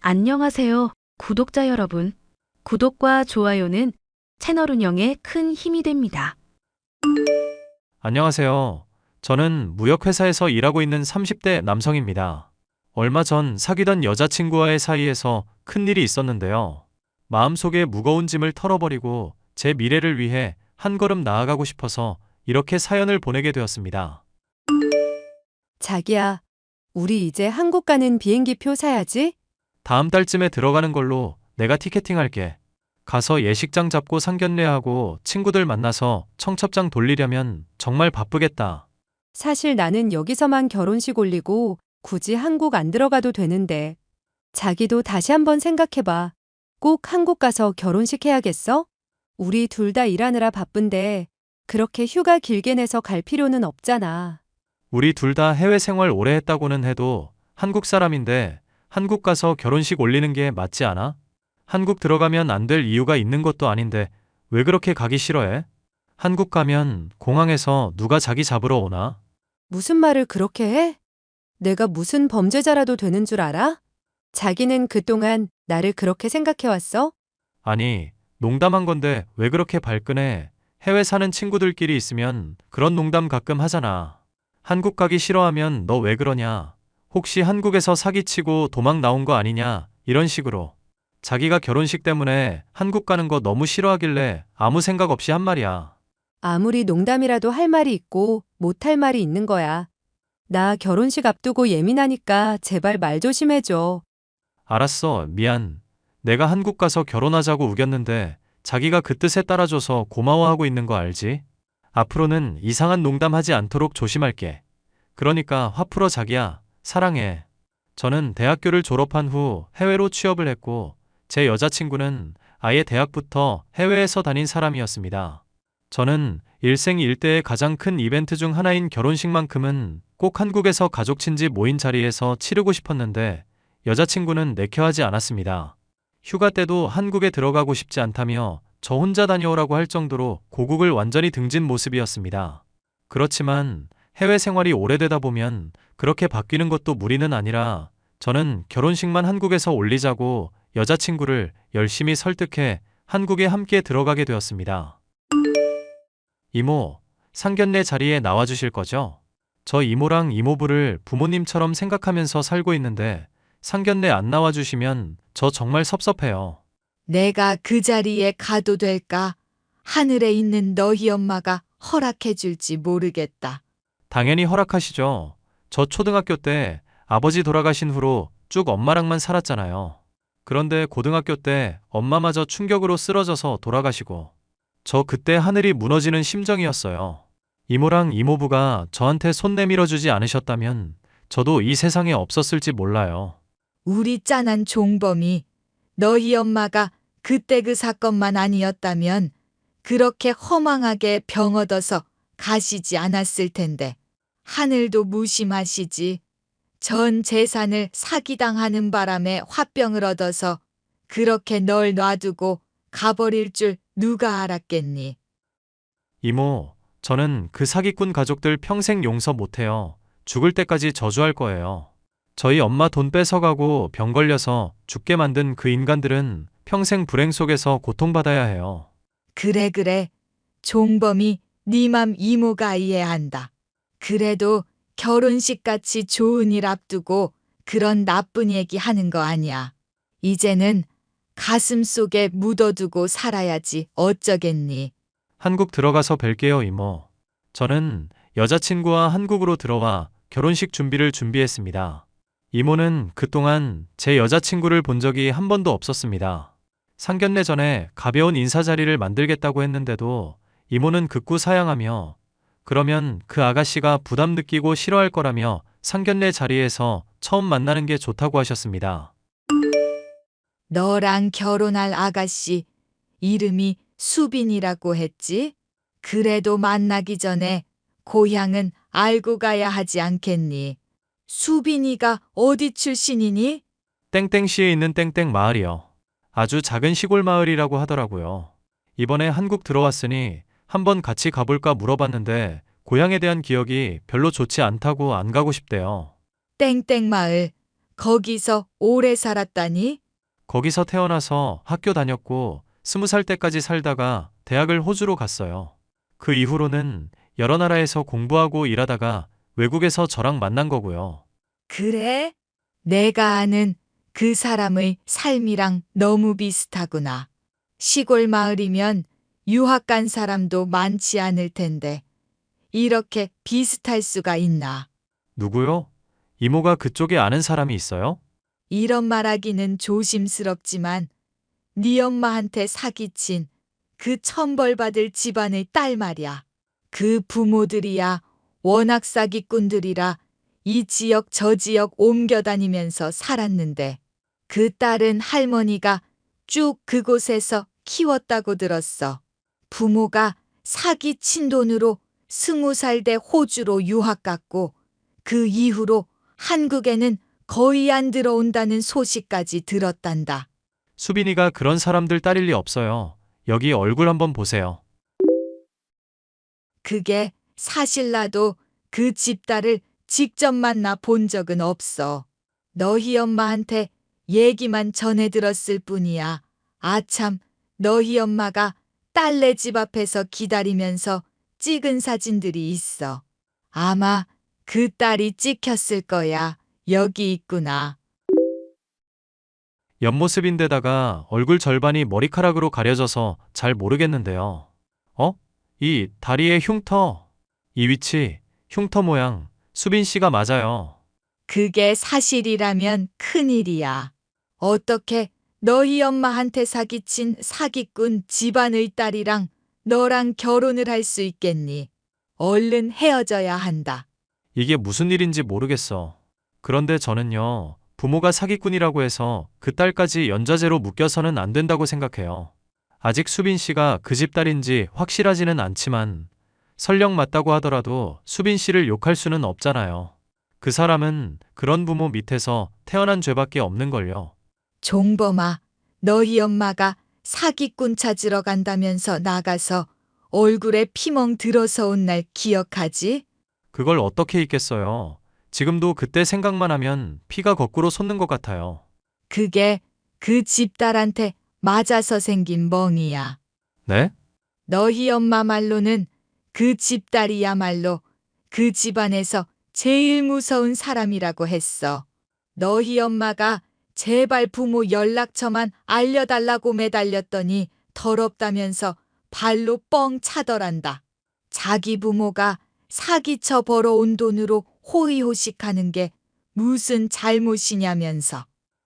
안녕하세요, 구독자 여러분. 구독과 좋아요는 채널 운영에 큰 힘이 됩니다. 안녕하세요. 저는 무역회사에서 일하고 있는 30대 남성입니다. 얼마 전 사귀던 여자친구와의 사이에서 큰일이 있었는데요. 마음속에 무거운 짐을 털어버리고 제 미래를 위해 한 걸음 나아가고 싶어서 이렇게 사연을 보내게 되었습니다. 자기야, 우리 이제 한국 가는 비행기 표 사야지? 다음 달쯤에 들어가는 걸로 내가 티켓팅할게. 가서 예식장 잡고 상견례하고 친구들 만나서 청첩장 돌리려면 정말 바쁘겠다. 사실 나는 여기서만 결혼식 올리고 굳이 한국 안 들어가도 되는데. 자기도 다시 한번 생각해봐. 꼭 한국 가서 결혼식 해야겠어? 우리 둘 다 일하느라 바쁜데 그렇게 휴가 길게 내서 갈 필요는 없잖아. 우리 둘 다 해외 생활 오래 했다고는 해도 한국 사람인데 한국 가서 결혼식 올리는 게 맞지 않아? 한국 들어가면 안 될 이유가 있는 것도 아닌데 왜 그렇게 가기 싫어해? 한국 가면 공항에서 누가 자기 잡으러 오나? 무슨 말을 그렇게 해? 내가 무슨 범죄자라도 되는 줄 알아? 자기는 그동안 나를 그렇게 생각해왔어? 아니, 농담한 건데 왜 그렇게 발끈해? 해외 사는 친구들끼리 있으면 그런 농담 가끔 하잖아. 한국 가기 싫어하면 너 왜 그러냐? 혹시 한국에서 사기치고 도망 나온 거 아니냐? 이런 식으로. 자기가 결혼식 때문에 한국 가는 거 너무 싫어하길래 아무 생각 없이 한 말이야. 아무리 농담이라도 할 말이 있고 못할 말이 있는 거야. 나 결혼식 앞두고 예민하니까 제발 말 조심해줘. 알았어, 미안. 내가 한국 가서 결혼하자고 우겼는데 자기가 그 뜻에 따라줘서 고마워하고 있는 거 알지? 앞으로는 이상한 농담 하지 않도록 조심할게. 그러니까 화 풀어 자기야. 사랑해. 저는 대학교를 졸업한 후 해외로 취업을 했고 제 여자친구는 아예 대학부터 해외에서 다닌 사람이었습니다. 저는 일생일대의 가장 큰 이벤트 중 하나인 결혼식만큼은 꼭 한국에서 가족 친지 모인 자리에서 치르고 싶었는데 여자친구는 내켜하지 않았습니다. 휴가 때도 한국에 들어가고 싶지 않다며 저 혼자 다녀오라고 할 정도로 고국을 완전히 등진 모습이었습니다. 그렇지만 해외 생활이 오래되다 보면 그렇게 바뀌는 것도 무리는 아니라 저는 결혼식만 한국에서 올리자고 여자친구를 열심히 설득해 한국에 함께 들어가게 되었습니다. 이모, 상견례 자리에 나와주실 거죠? 저 이모랑 이모부를 부모님처럼 생각하면서 살고 있는데 상견례 안 나와주시면 저 정말 섭섭해요. 내가 그 자리에 가도 될까? 하늘에 있는 너희 엄마가 허락해 줄지 모르겠다. 당연히 허락하시죠. 저 초등학교 때 아버지 돌아가신 후로 쭉 엄마랑만 살았잖아요. 그런데 고등학교 때 엄마마저 충격으로 쓰러져서 돌아가시고 저 그때 하늘이 무너지는 심정이었어요. 이모랑 이모부가 저한테 손 내밀어 주지 않으셨다면 저도 이 세상에 없었을지 몰라요. 우리 짠한 종범이 너희 엄마가 그때 그 사건만 아니었다면 그렇게 허망하게 병 얻어서 가시지 않았을 텐데 하늘도 무심하시지. 전 재산을 사기당하는 바람에 화병을 얻어서 그렇게 널 놔두고 가버릴 줄 누가 알았겠니? 이모, 저는 그 사기꾼 가족들 평생 용서 못해요. 죽을 때까지 저주할 거예요. 저희 엄마 돈 뺏어가고 병 걸려서 죽게 만든 그 인간들은 평생 불행 속에서 고통받아야 해요. 그래. 종범이 네 맘 이모가 이해한다. 그래도 결혼식 같이 좋은 일 앞두고 그런 나쁜 얘기 하는 거 아니야. 이제는 가슴 속에 묻어두고 살아야지 어쩌겠니. 한국 들어가서 뵐게요, 이모. 저는 여자친구와 한국으로 들어와 결혼식 준비를 준비했습니다. 이모는 그동안 제 여자친구를 본 적이 한 번도 없었습니다. 상견례 전에 가벼운 인사 자리를 만들겠다고 했는데도 이모는 극구 사양하며 그러면 그 아가씨가 부담 느끼고 싫어할 거라며 상견례 자리에서 처음 만나는 게 좋다고 하셨습니다. 너랑 결혼할 아가씨 이름이 수빈이라고 했지? 그래도 만나기 전에 고향은 알고 가야 하지 않겠니? 수빈이가 어디 출신이니? 땡땡시에 있는 땡땡 마을이요. 아주 작은 시골 마을이라고 하더라고요. 이번에 한국 들어왔으니 한번 같이 가볼까 물어봤는데 고향에 대한 기억이 별로 좋지 않다고 안 가고 싶대요. 땡땡 마을. 거기서 오래 살았다니? 거기서 태어나서 학교 다녔고 20살 때까지 살다가 대학을 호주로 갔어요. 그 이후로는 여러 나라에서 공부하고 일하다가 외국에서 저랑 만난 거고요. 그래? 내가 아는 그 사람의 삶이랑 너무 비슷하구나. 시골 마을이면 유학 간 사람도 많지 않을 텐데 이렇게 비슷할 수가 있나? 누구요? 이모가 그쪽에 아는 사람이 있어요? 이런 말하기는 조심스럽지만 네 엄마한테 사기친 그 천벌받을 집안의 딸 말이야. 그 부모들이야 워낙 사기꾼들이라 이 지역 저 지역 옮겨다니면서 살았는데 그 딸은 할머니가 쭉 그곳에서 키웠다고 들었어. 부모가 사기친 돈으로 20살 때 호주로 유학 갔고 그 이후로 한국에는 거의 안 들어온다는 소식까지 들었단다. 수빈이가 그런 사람들 딸일 리 없어요. 여기 얼굴 한번 보세요. 그게 사실 나도 그 집딸을 직접 만나 본 적은 없어. 너희 엄마한테 얘기만 전해 들었을 뿐이야. 아참, 너희 엄마가 딸네 집 앞에서 기다리면서 찍은 사진들이 있어. 아마 그 딸이 찍혔을 거야. 여기 있구나. 옆모습인데다가 얼굴 절반이 머리카락으로 가려져서 잘 모르겠는데요. 어? 이 다리의 흉터. 이 위치, 흉터 모양, 수빈 씨가 맞아요. 그게 사실이라면 큰일이야. 어떻게 너희 엄마한테 사기친 사기꾼 집안의 딸이랑 너랑 결혼을 할 수 있겠니? 얼른 헤어져야 한다. 이게 무슨 일인지 모르겠어. 그런데 저는요, 부모가 사기꾼이라고 해서 그 딸까지 연좌제로 묶여서는 안 된다고 생각해요. 아직 수빈 씨가 그 집 딸인지 확실하지는 않지만 설령 맞다고 하더라도 수빈 씨를 욕할 수는 없잖아요. 그 사람은 그런 부모 밑에서 태어난 죄밖에 없는걸요. 종범아, 너희 엄마가 사기꾼 찾으러 간다면서 나가서 얼굴에 피멍 들어서 온 날 기억하지? 그걸 어떻게 잊겠어요. 지금도 그때 생각만 하면 피가 거꾸로 솟는 것 같아요. 그게 그 집딸한테 맞아서 생긴 멍이야. 네? 너희 엄마 말로는 그 집딸이야말로 그 집안에서 제일 무서운 사람이라고 했어. 너희 엄마가 제발 부모 연락처만 알려달라고 매달렸더니 더럽다면서 발로 뻥 차더란다. 자기 부모가 사기쳐 벌어온 돈으로 호의호식하는 게 무슨 잘못이냐면서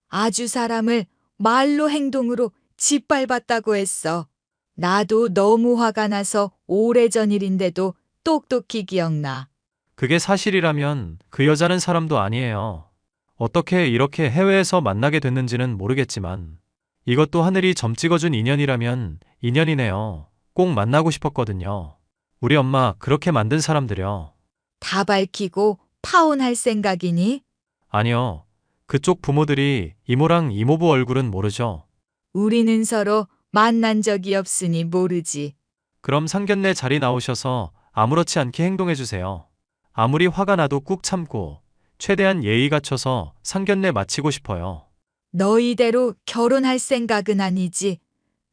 아주 사람을 말로 행동으로 짓밟았다고 했어. 나도 너무 화가 나서 오래전 일인데도 똑똑히 기억나. 그게 사실이라면 그 여자는 사람도 아니에요. 어떻게 이렇게 해외에서 만나게 됐는지는 모르겠지만 이것도 하늘이 점 찍어준 인연이라면 인연이네요. 꼭 만나고 싶었거든요. 우리 엄마 그렇게 만든 사람들요. 다 밝히고 파혼할 생각이니? 아니요. 그쪽 부모들이 이모랑 이모부 얼굴은 모르죠. 우리는 서로 만난 적이 없으니 모르지. 그럼 상견례 자리 나오셔서 아무렇지 않게 행동해 주세요. 아무리 화가 나도 꾹 참고 최대한 예의 갖춰서 상견례 마치고 싶어요. 너희대로 결혼할 생각은 아니지.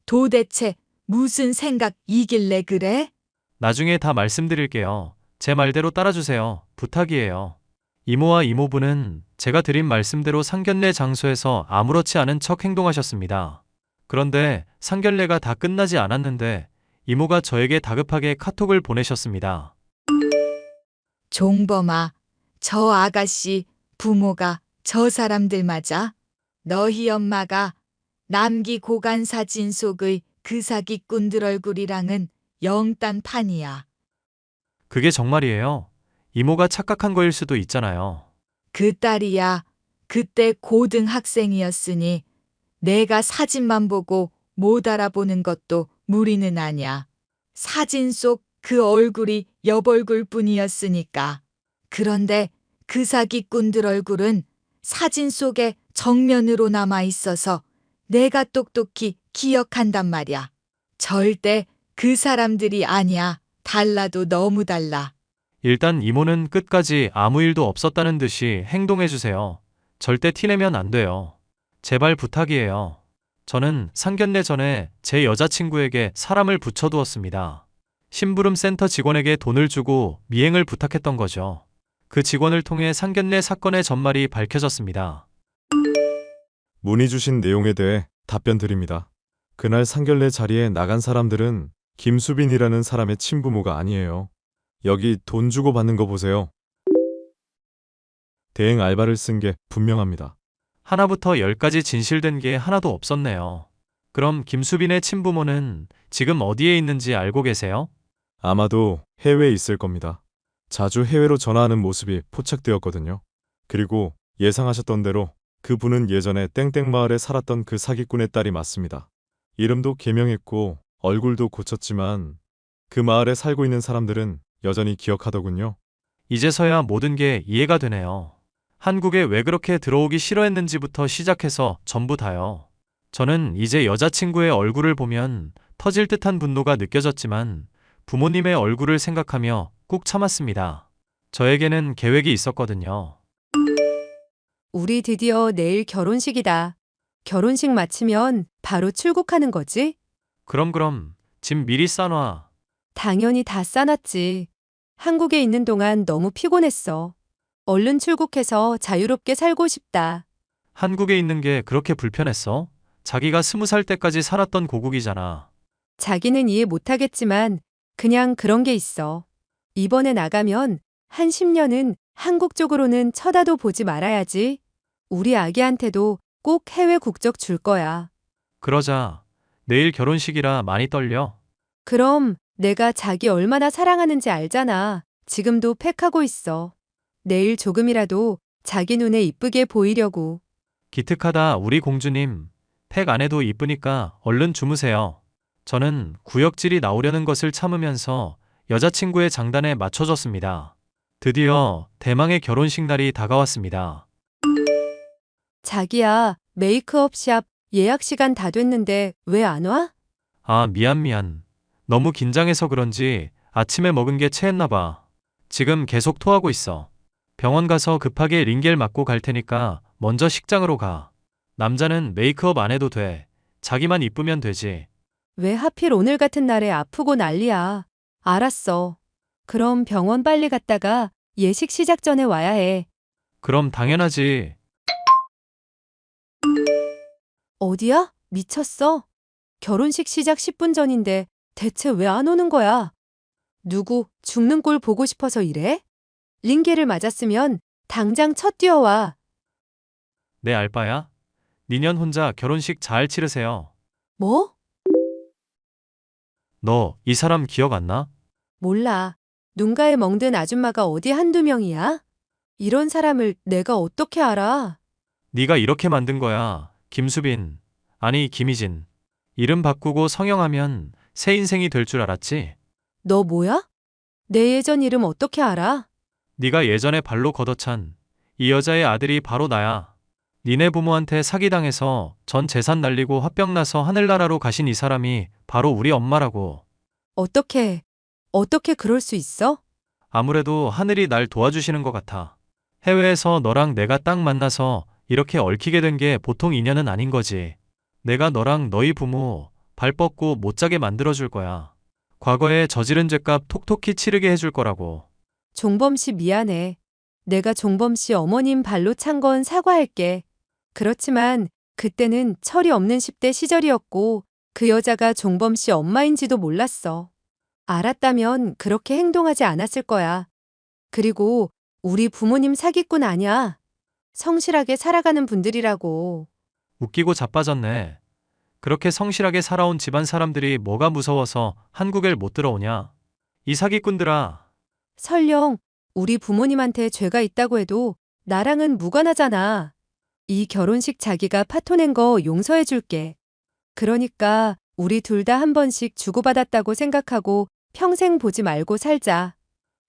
도대체 무슨 생각이길래 그래? 나중에 다 말씀드릴게요. 제 말대로 따라주세요. 부탁이에요. 이모와 이모부는 제가 드린 말씀대로 상견례 장소에서 아무렇지 않은 척 행동하셨습니다. 그런데 상견례가 다 끝나지 않았는데 이모가 저에게 다급하게 카톡을 보내셨습니다. 종범아, 저 아가씨 부모가 저 사람들 맞아? 너희 엄마가 남기 고간 사진 속의 그 사기꾼들 얼굴이랑은 영딴판이야. 그게 정말이에요. 이모가 착각한 거일 수도 있잖아요. 그 딸이야. 그때 고등학생이었으니 내가 사진만 보고 못 알아보는 것도 무리는 아냐. 사진 속 그 얼굴이 옆얼굴 뿐이었으니까. 그런데 그 사기꾼들 얼굴은 사진 속에 정면으로 남아 있어서 내가 똑똑히 기억한단 말이야. 절대 그 사람들이 아니야. 달라도 너무 달라. 일단 이모는 끝까지 아무 일도 없었다는 듯이 행동해 주세요. 절대 티내면 안 돼요. 제발 부탁이에요. 저는 상견례 전에 제 여자친구에게 사람을 붙여두었습니다. 심부름 센터 직원에게 돈을 주고 미행을 부탁했던 거죠. 그 직원을 통해 상견례 사건의 전말이 밝혀졌습니다. 문의 주신 내용에 대해 답변 드립니다. 그날 상견례 자리에 나간 사람들은 김수빈이라는 사람의 친부모가 아니에요. 여기 돈 주고 받는 거 보세요. 대행 알바를 쓴 게 분명합니다. 하나부터 열까지 진실된 게 하나도 없었네요. 그럼 김수빈의 친부모는 지금 어디에 있는지 알고 계세요? 아마도 해외에 있을 겁니다. 자주 해외로 전화하는 모습이 포착되었거든요. 그리고 예상하셨던 대로 그분은 예전에 땡땡 마을에 살았던 그 사기꾼의 딸이 맞습니다. 이름도 개명했고 얼굴도 고쳤지만 그 마을에 살고 있는 사람들은 여전히 기억하더군요. 이제서야 모든 게 이해가 되네요. 한국에 왜 그렇게 들어오기 싫어했는지부터 시작해서 전부 다요. 저는 이제 여자친구의 얼굴을 보면 터질 듯한 분노가 느껴졌지만 부모님의 얼굴을 생각하며 꾹 참았습니다. 저에게는 계획이 있었거든요. 우리 드디어 내일 결혼식이다. 결혼식 마치면 바로 출국하는 거지? 그럼 짐 미리 싸놔. 당연히 다 싸놨지. 한국에 있는 동안 너무 피곤했어. 얼른 출국해서 자유롭게 살고 싶다. 한국에 있는 게 그렇게 불편했어? 자기가 20살 때까지 살았던 고국이잖아. 자기는 이해 못하겠지만 그냥 그런 게 있어. 이번에 나가면 한 10년은 한국 쪽으로는 쳐다도 보지 말아야지. 우리 아기한테도 꼭 해외 국적 줄 거야. 그러자. 내일 결혼식이라 많이 떨려. 그럼 내가 자기 얼마나 사랑하는지 알잖아. 지금도 팩하고 있어. 내일 조금이라도 자기 눈에 이쁘게 보이려고. 기특하다 우리 공주님. 팩 안 해도 이쁘니까 얼른 주무세요. 저는 구역질이 나오려는 것을 참으면서 여자친구의 장단에 맞춰줬습니다. 드디어 대망의 결혼식 날이 다가왔습니다. 자기야, 메이크업 샵 예약 시간 다 됐는데 왜 안 와? 아, 미안. 너무 긴장해서 그런지 아침에 먹은 게 체했나 봐. 지금 계속 토하고 있어. 병원 가서 급하게 링겔 맞고 갈 테니까 먼저 식장으로 가. 남자는 메이크업 안 해도 돼. 자기만 이쁘면 되지. 왜 하필 오늘 같은 날에 아프고 난리야. 알았어. 그럼 병원 빨리 갔다가 예식 시작 전에 와야 해. 그럼 당연하지. 어디야? 미쳤어? 결혼식 시작 10분 전인데 대체 왜 안 오는 거야? 누구 죽는 꼴 보고 싶어서 이래? 링겔을 맞았으면 당장 첫 뛰어와. 내 알바야? 니년 혼자 결혼식 잘 치르세요. 뭐? 너 이 사람 기억 안 나? 몰라. 눈가에 멍든 아줌마가 어디 한두 명이야? 이런 사람을 내가 어떻게 알아? 네가 이렇게 만든 거야. 김수빈. 아니 김희진. 이름 바꾸고 성형하면 새 인생이 될 줄 알았지? 너 뭐야? 내 예전 이름 어떻게 알아? 네가 예전에 발로 걷어찬 이 여자의 아들이 바로 나야. 니네 부모한테 사기당해서 전 재산 날리고 화병 나서 하늘나라로 가신 이 사람이 바로 우리 엄마라고. 어떻게 그럴 수 있어? 아무래도 하늘이 날 도와주시는 것 같아. 해외에서 너랑 내가 딱 만나서 이렇게 얽히게 된 게 보통 인연은 아닌 거지. 내가 너랑 너희 부모 발 뻗고 못 자게 만들어줄 거야. 과거에 저지른 죄값 톡톡히 치르게 해줄 거라고. 종범 씨 미안해. 내가 종범 씨 어머님 발로 찬 건 사과할게. 그렇지만 그때는 철이 없는 10대 시절이었고 그 여자가 종범 씨 엄마인지도 몰랐어. 알았다면 그렇게 행동하지 않았을 거야. 그리고 우리 부모님 사기꾼 아냐. 성실하게 살아가는 분들이라고. 웃기고 자빠졌네. 그렇게 성실하게 살아온 집안 사람들이 뭐가 무서워서 한국에 못 들어오냐. 이 사기꾼들아. 설령 우리 부모님한테 죄가 있다고 해도 나랑은 무관하잖아. 이 결혼식 자기가 파토낸 거 용서해 줄게. 그러니까 우리 둘 다 한 번씩 주고받았다고 생각하고 평생 보지 말고 살자.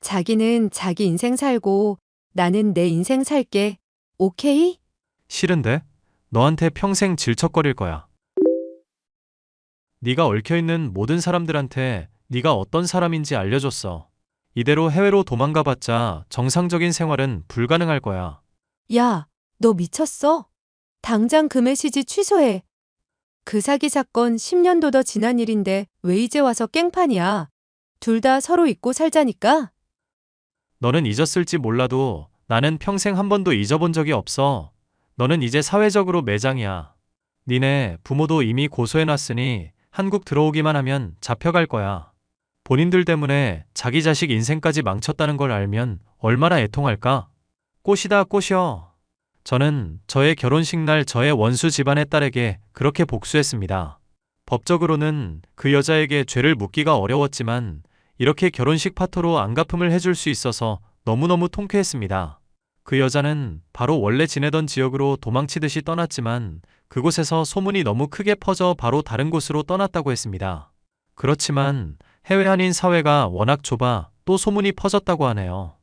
자기는 자기 인생 살고 나는 내 인생 살게. 오케이? 싫은데? 너한테 평생 질척거릴 거야. 네가 얽혀있는 모든 사람들한테 네가 어떤 사람인지 알려줬어. 이대로 해외로 도망가봤자 정상적인 생활은 불가능할 거야. 야, 너 미쳤어? 당장 그 메시지 취소해. 그 사기 사건 10년도 더 지난 일인데 왜 이제 와서 깽판이야? 둘 다 서로 잊고 살자니까? 너는 잊었을지 몰라도 나는 평생 한 번도 잊어본 적이 없어. 너는 이제 사회적으로 매장이야. 니네 부모도 이미 고소해놨으니 한국 들어오기만 하면 잡혀갈 거야. 본인들 때문에 자기 자식 인생까지 망쳤다는 걸 알면 얼마나 애통할까? 꽃이다 꽃이여. 저는 저의 결혼식 날 저의 원수 집안의 딸에게 그렇게 복수했습니다. 법적으로는 그 여자에게 죄를 묻기가 어려웠지만 이렇게 결혼식 파토로 안갚음을 해줄 수 있어서 너무너무 통쾌했습니다. 그 여자는 바로 원래 지내던 지역으로 도망치듯이 떠났지만 그곳에서 소문이 너무 크게 퍼져 바로 다른 곳으로 떠났다고 했습니다. 그렇지만 해외 한인 사회가 워낙 좁아 또 소문이 퍼졌다고 하네요.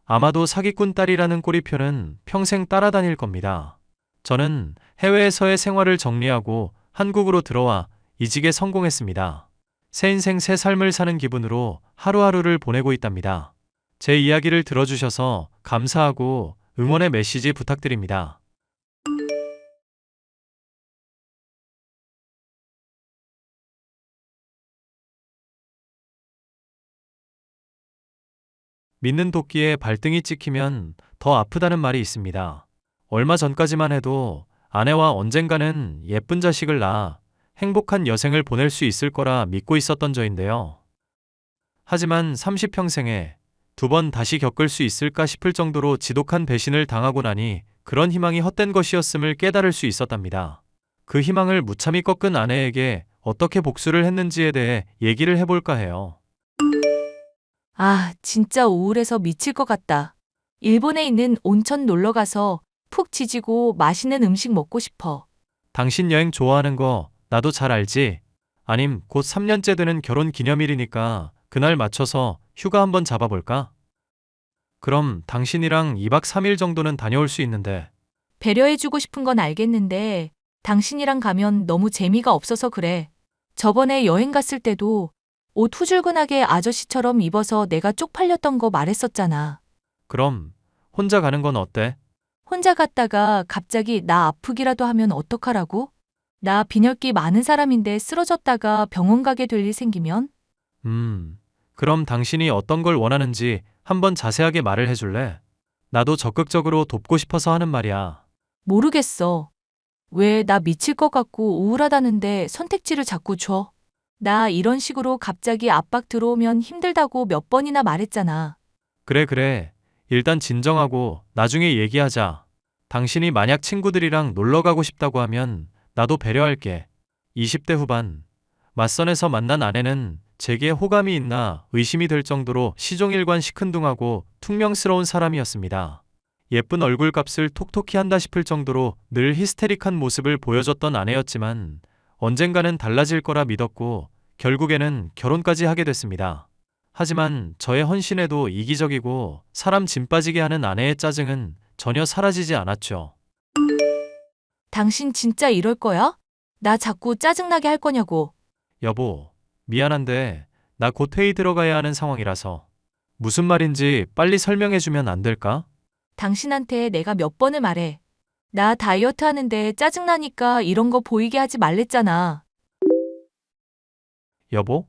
아마도 사기꾼 딸이라는 꼬리표는 평생 따라다닐 겁니다. 저는 해외에서의 생활을 정리하고 한국으로 들어와 이직에 성공했습니다. 새 인생 새 삶을 사는 기분으로 하루하루를 보내고 있답니다. 제 이야기를 들어주셔서 감사하고 응원의 메시지 부탁드립니다. 믿는 도끼에 발등이 찍히면 더 아프다는 말이 있습니다. 얼마 전까지만 해도 아내와 언젠가는 예쁜 자식을 낳아 행복한 여생을 보낼 수 있을 거라 믿고 있었던 저인데요. 하지만 30평생에 두 번 다시 겪을 수 있을까 싶을 정도로 지독한 배신을 당하고 나니 그런 희망이 헛된 것이었음을 깨달을 수 있었답니다. 그 희망을 무참히 꺾은 아내에게 어떻게 복수를 했는지에 대해 얘기를 해볼까 해요. 아, 진짜 우울해서 미칠 것 같다. 일본에 있는 온천 놀러 가서 푹 지지고 맛있는 음식 먹고 싶어. 당신 여행 좋아하는 거 나도 잘 알지? 아님 곧 3년째 되는 결혼 기념일이니까 그날 맞춰서 휴가 한번 잡아볼까? 그럼 당신이랑 2박 3일 정도는 다녀올 수 있는데. 배려해주고 싶은 건 알겠는데 당신이랑 가면 너무 재미가 없어서 그래. 저번에 여행 갔을 때도 옷 후줄근하게 아저씨처럼 입어서 내가 쪽팔렸던 거 말했었잖아. 그럼 혼자 가는 건 어때? 혼자 갔다가 갑자기 나 아프기라도 하면 어떡하라고? 나 빈혈기 많은 사람인데 쓰러졌다가 병원 가게 될 일 생기면? 그럼 당신이 어떤 걸 원하는지 한번 자세하게 말을 해줄래? 나도 적극적으로 돕고 싶어서 하는 말이야. 모르겠어. 왜 나 미칠 것 같고 우울하다는데 선택지를 자꾸 줘? 나 이런 식으로 갑자기 압박 들어오면 힘들다고 몇 번이나 말했잖아. 그래. 일단 진정하고 나중에 얘기하자. 당신이 만약 친구들이랑 놀러 가고 싶다고 하면 나도 배려할게. 20대 후반. 맞선에서 만난 아내는 제게 호감이 있나 의심이 될 정도로 시종일관 시큰둥하고 퉁명스러운 사람이었습니다. 예쁜 얼굴값을 톡톡히 한다 싶을 정도로 늘 히스테릭한 모습을 보여줬던 아내였지만 언젠가는 달라질 거라 믿었고 결국에는 결혼까지 하게 됐습니다. 하지만 저의 헌신에도 이기적이고 사람 짐 빠지게 하는 아내의 짜증은 전혀 사라지지 않았죠. 당신 진짜 이럴 거야? 나 자꾸 짜증나게 할 거냐고. 여보, 미안한데 나 곧 회의 들어가야 하는 상황이라서. 무슨 말인지 빨리 설명해주면 안 될까? 당신한테 내가 몇 번을 말해. 나 다이어트 하는데 짜증나니까 이런 거 보이게 하지 말랬잖아. 여보?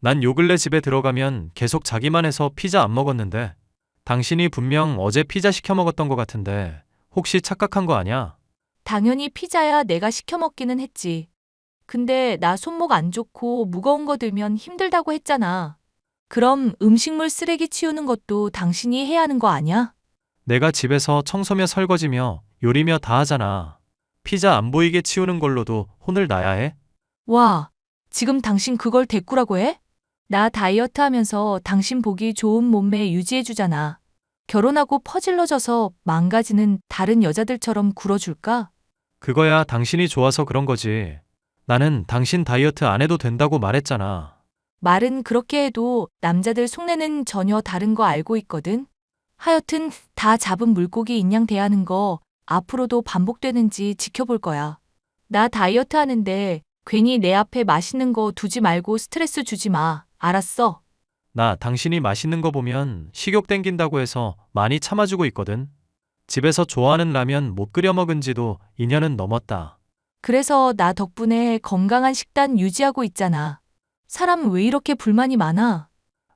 난 요 근래 집에 들어가면 계속 자기만 해서 피자 안 먹었는데 당신이 분명 어제 피자 시켜 먹었던 것 같은데 혹시 착각한 거 아냐? 당연히 피자야 내가 시켜 먹기는 했지. 근데 나 손목 안 좋고 무거운 거 들면 힘들다고 했잖아. 그럼 음식물 쓰레기 치우는 것도 당신이 해야 하는 거 아니야? 내가 집에서 청소며 설거지며 요리며 다 하잖아. 피자 안 보이게 치우는 걸로도 혼을 나야 해? 와, 지금 당신 그걸 대꾸라고 해? 나 다이어트 하면서 당신 보기 좋은 몸매 유지해주잖아. 결혼하고 퍼질러져서 망가지는 다른 여자들처럼 굴어줄까? 그거야 당신이 좋아서 그런 거지. 나는 당신 다이어트 안 해도 된다고 말했잖아. 말은 그렇게 해도 남자들 속내는 전혀 다른 거 알고 있거든. 하여튼 다 잡은 물고기 인양 대하는 거 앞으로도 반복되는지 지켜볼 거야. 나 다이어트 하는데 괜히 내 앞에 맛있는 거 두지 말고 스트레스 주지 마. 알았어? 나 당신이 맛있는 거 보면 식욕 땡긴다고 해서 많이 참아주고 있거든. 집에서 좋아하는 라면 못 끓여 먹은 지도 2년은 넘었다. 그래서 나 덕분에 건강한 식단 유지하고 있잖아. 사람 왜 이렇게 불만이 많아?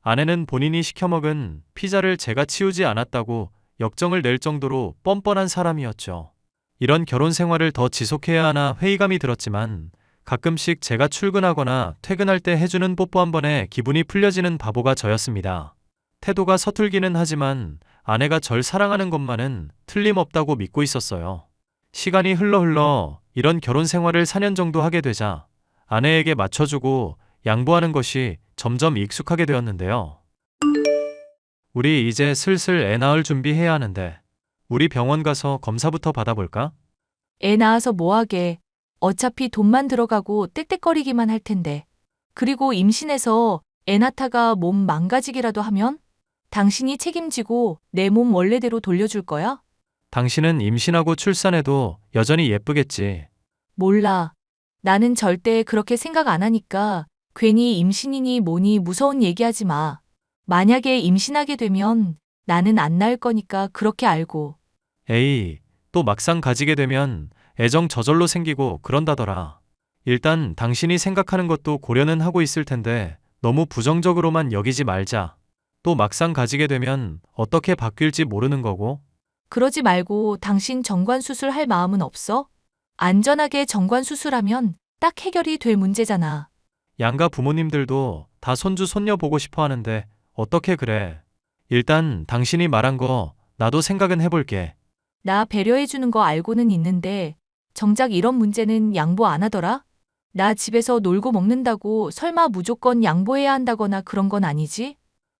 아내는 본인이 시켜 먹은 피자를 제가 치우지 않았다고 역정을 낼 정도로 뻔뻔한 사람이었죠. 이런 결혼 생활을 더 지속해야 하나 회의감이 들었지만 가끔씩 제가 출근하거나 퇴근할 때 해주는 뽀뽀 한 번에 기분이 풀려지는 바보가 저였습니다. 태도가 서툴기는 하지만 아내가 절 사랑하는 것만은 틀림없다고 믿고 있었어요. 시간이 흘러 이런 결혼 생활을 4년 정도 하게 되자 아내에게 맞춰주고 양보하는 것이 점점 익숙하게 되었는데요. 우리 이제 슬슬 애 낳을 준비해야 하는데 우리 병원 가서 검사부터 받아볼까? 애 낳아서 뭐하게. 어차피 돈만 들어가고 떽떽거리기만 할 텐데. 그리고 임신해서 애 낳다가 몸 망가지기라도 하면? 당신이 책임지고 내 몸 원래대로 돌려줄 거야? 당신은 임신하고 출산해도 여전히 예쁘겠지. 몰라. 나는 절대 그렇게 생각 안 하니까 괜히 임신이니 뭐니 무서운 얘기하지 마. 만약에 임신하게 되면 나는 안 낳을 거니까 그렇게 알고. 에이, 또 막상 가지게 되면 애정 저절로 생기고 그런다더라. 일단 당신이 생각하는 것도 고려는 하고 있을 텐데 너무 부정적으로만 여기지 말자. 또 막상 가지게 되면 어떻게 바뀔지 모르는 거고. 그러지 말고 당신 정관 수술할 마음은 없어? 안전하게 정관 수술하면 딱 해결이 될 문제잖아. 양가 부모님들도 다 손주 손녀 보고 싶어 하는데 어떻게 그래. 일단 당신이 말한 거 나도 생각은 해볼게. 나 배려해주는 거 알고는 있는데 정작 이런 문제는 양보 안 하더라? 나 집에서 놀고 먹는다고 설마 무조건 양보해야 한다거나 그런 건 아니지?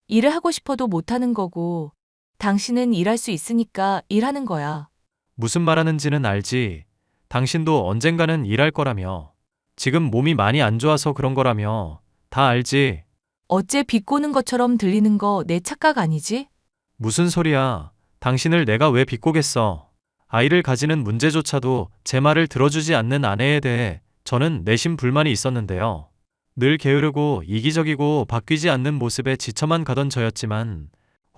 일을 하고 싶어도 못하는 거고 당신은 일할 수 있으니까 일하는 거야. 무슨 말하는지는 알지. 당신도 언젠가는 일할 거라며. 지금 몸이 많이 안 좋아서 그런 거라며. 다 알지. 어째 비꼬는 것처럼 들리는 거 내 착각 아니지? 무슨 소리야. 당신을 내가 왜 비꼬겠어. 아이를 가지는 문제조차도 제 말을 들어주지 않는 아내에 대해 저는 내심 불만이 있었는데요. 늘 게으르고 이기적이고 바뀌지 않는 모습에 지쳐만 가던 저였지만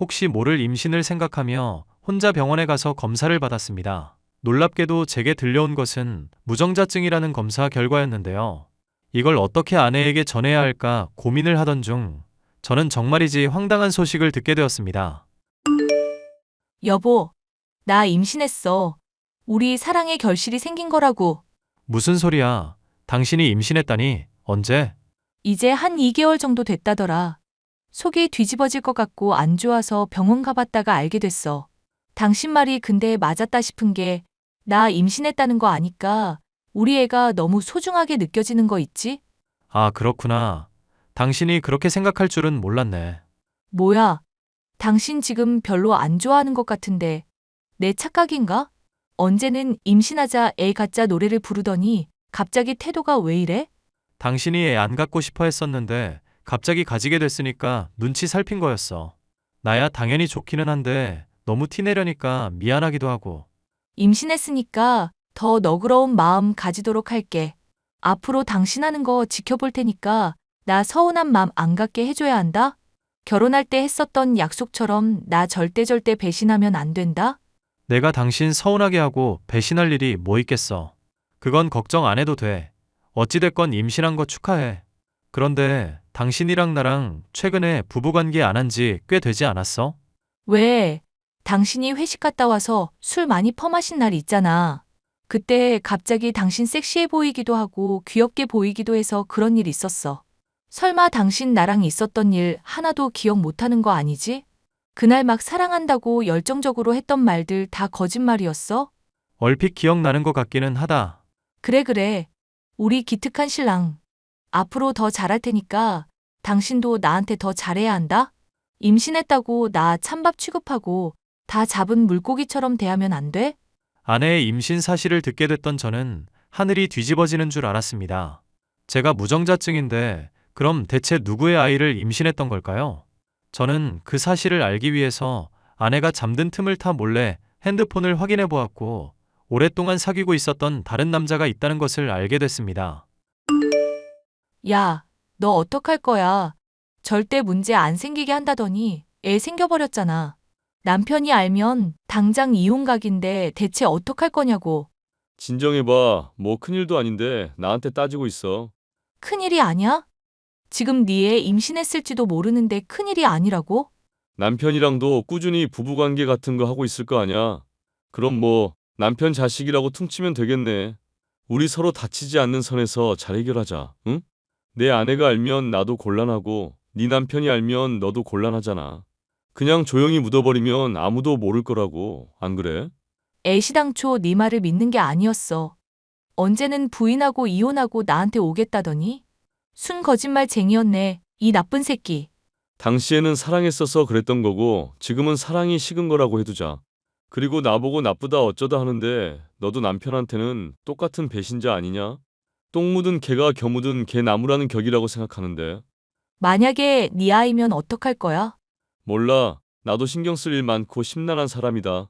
혹시 모를 임신을 생각하며 혼자 병원에 가서 검사를 받았습니다. 놀랍게도 제게 들려온 것은 무정자증이라는 검사 결과였는데요. 이걸 어떻게 아내에게 전해야 할까 고민을 하던 중 저는 정말이지 황당한 소식을 듣게 되었습니다. 여보, 나 임신했어. 우리 사랑의 결실이 생긴 거라고. 무슨 소리야? 당신이 임신했다니? 언제? 이제 한 2개월 정도 됐다더라. 속이 뒤집어질 것 같고 안 좋아서 병원 가봤다가 알게 됐어. 당신 말이 근데 맞았다 싶은 게 나 임신했다는 거 아니까 우리 애가 너무 소중하게 느껴지는 거 있지? 아, 그렇구나. 당신이 그렇게 생각할 줄은 몰랐네. 뭐야? 당신 지금 별로 안 좋아하는 것 같은데 내 착각인가? 언제는 임신하자 애 갖자 노래를 부르더니 갑자기 태도가 왜 이래? 당신이 애 안 갖고 싶어 했었는데 갑자기 가지게 됐으니까 눈치 살핀 거였어. 나야 당연히 좋기는 한데 너무 티내려니까 미안하기도 하고. 임신했으니까 더 너그러운 마음 가지도록 할게. 앞으로 당신 하는 거 지켜볼 테니까 나 서운한 마음 안 갖게 해줘야 한다? 결혼할 때 했었던 약속처럼 나 절대 배신하면 안 된다? 내가 당신 서운하게 하고 배신할 일이 뭐 있겠어. 그건 걱정 안 해도 돼. 어찌됐건 임신한 거 축하해. 그런데 당신이랑 나랑 최근에 부부관계 안 한 지 꽤 되지 않았어? 왜? 당신이 회식 갔다 와서 술 많이 퍼마신 날 있잖아. 그때 갑자기 당신 섹시해 보이기도 하고 귀엽게 보이기도 해서 그런 일 있었어. 설마 당신 나랑 있었던 일 하나도 기억 못하는 거 아니지? 그날 막 사랑한다고 열정적으로 했던 말들 다 거짓말이었어? 얼핏 기억나는 것 같기는 하다. 그래. 우리 기특한 신랑. 앞으로 더 잘할 테니까 당신도 나한테 더 잘해야 한다? 임신했다고 나 찬밥 취급하고 다 잡은 물고기처럼 대하면 안 돼? 아내의 임신 사실을 듣게 됐던 저는 하늘이 뒤집어지는 줄 알았습니다. 제가 무정자증인데 그럼 대체 누구의 아이를 임신했던 걸까요? 저는 그 사실을 알기 위해서 아내가 잠든 틈을 타 몰래 핸드폰을 확인해 보았고 오랫동안 사귀고 있었던 다른 남자가 있다는 것을 알게 됐습니다. 야, 너 어떡할 거야? 절대 문제 안 생기게 한다더니 애 생겨버렸잖아. 남편이 알면 당장 이혼각인데 대체 어떡할 거냐고. 진정해봐. 뭐 큰일도 아닌데 나한테 따지고 있어. 큰일이 아니야? 지금 네 애 임신했을지도 모르는데 큰일이 아니라고? 남편이랑도 꾸준히 부부관계 같은 거 하고 있을 거 아니야. 그럼 뭐 남편 자식이라고 퉁치면 되겠네. 우리 서로 다치지 않는 선에서 잘 해결하자. 응? 내 아내가 알면 나도 곤란하고 네 남편이 알면 너도 곤란하잖아. 그냥 조용히 묻어버리면 아무도 모를 거라고. 안 그래? 애시당초 네 말을 믿는 게 아니었어. 언제는 부인하고 이혼하고 나한테 오겠다더니? 순 거짓말쟁이였네. 이 나쁜 새끼. 당시에는 사랑했어서 그랬던 거고 지금은 사랑이 식은 거라고 해두자. 그리고 나보고 나쁘다 어쩌다 하는데 너도 남편한테는 똑같은 배신자 아니냐? 똥 묻은 개가 겨 묻은 개 나무라는 격이라고 생각하는데. 만약에 네 아이면 어떡할 거야? 몰라. 나도 신경 쓸 일 많고 심란한 사람이다.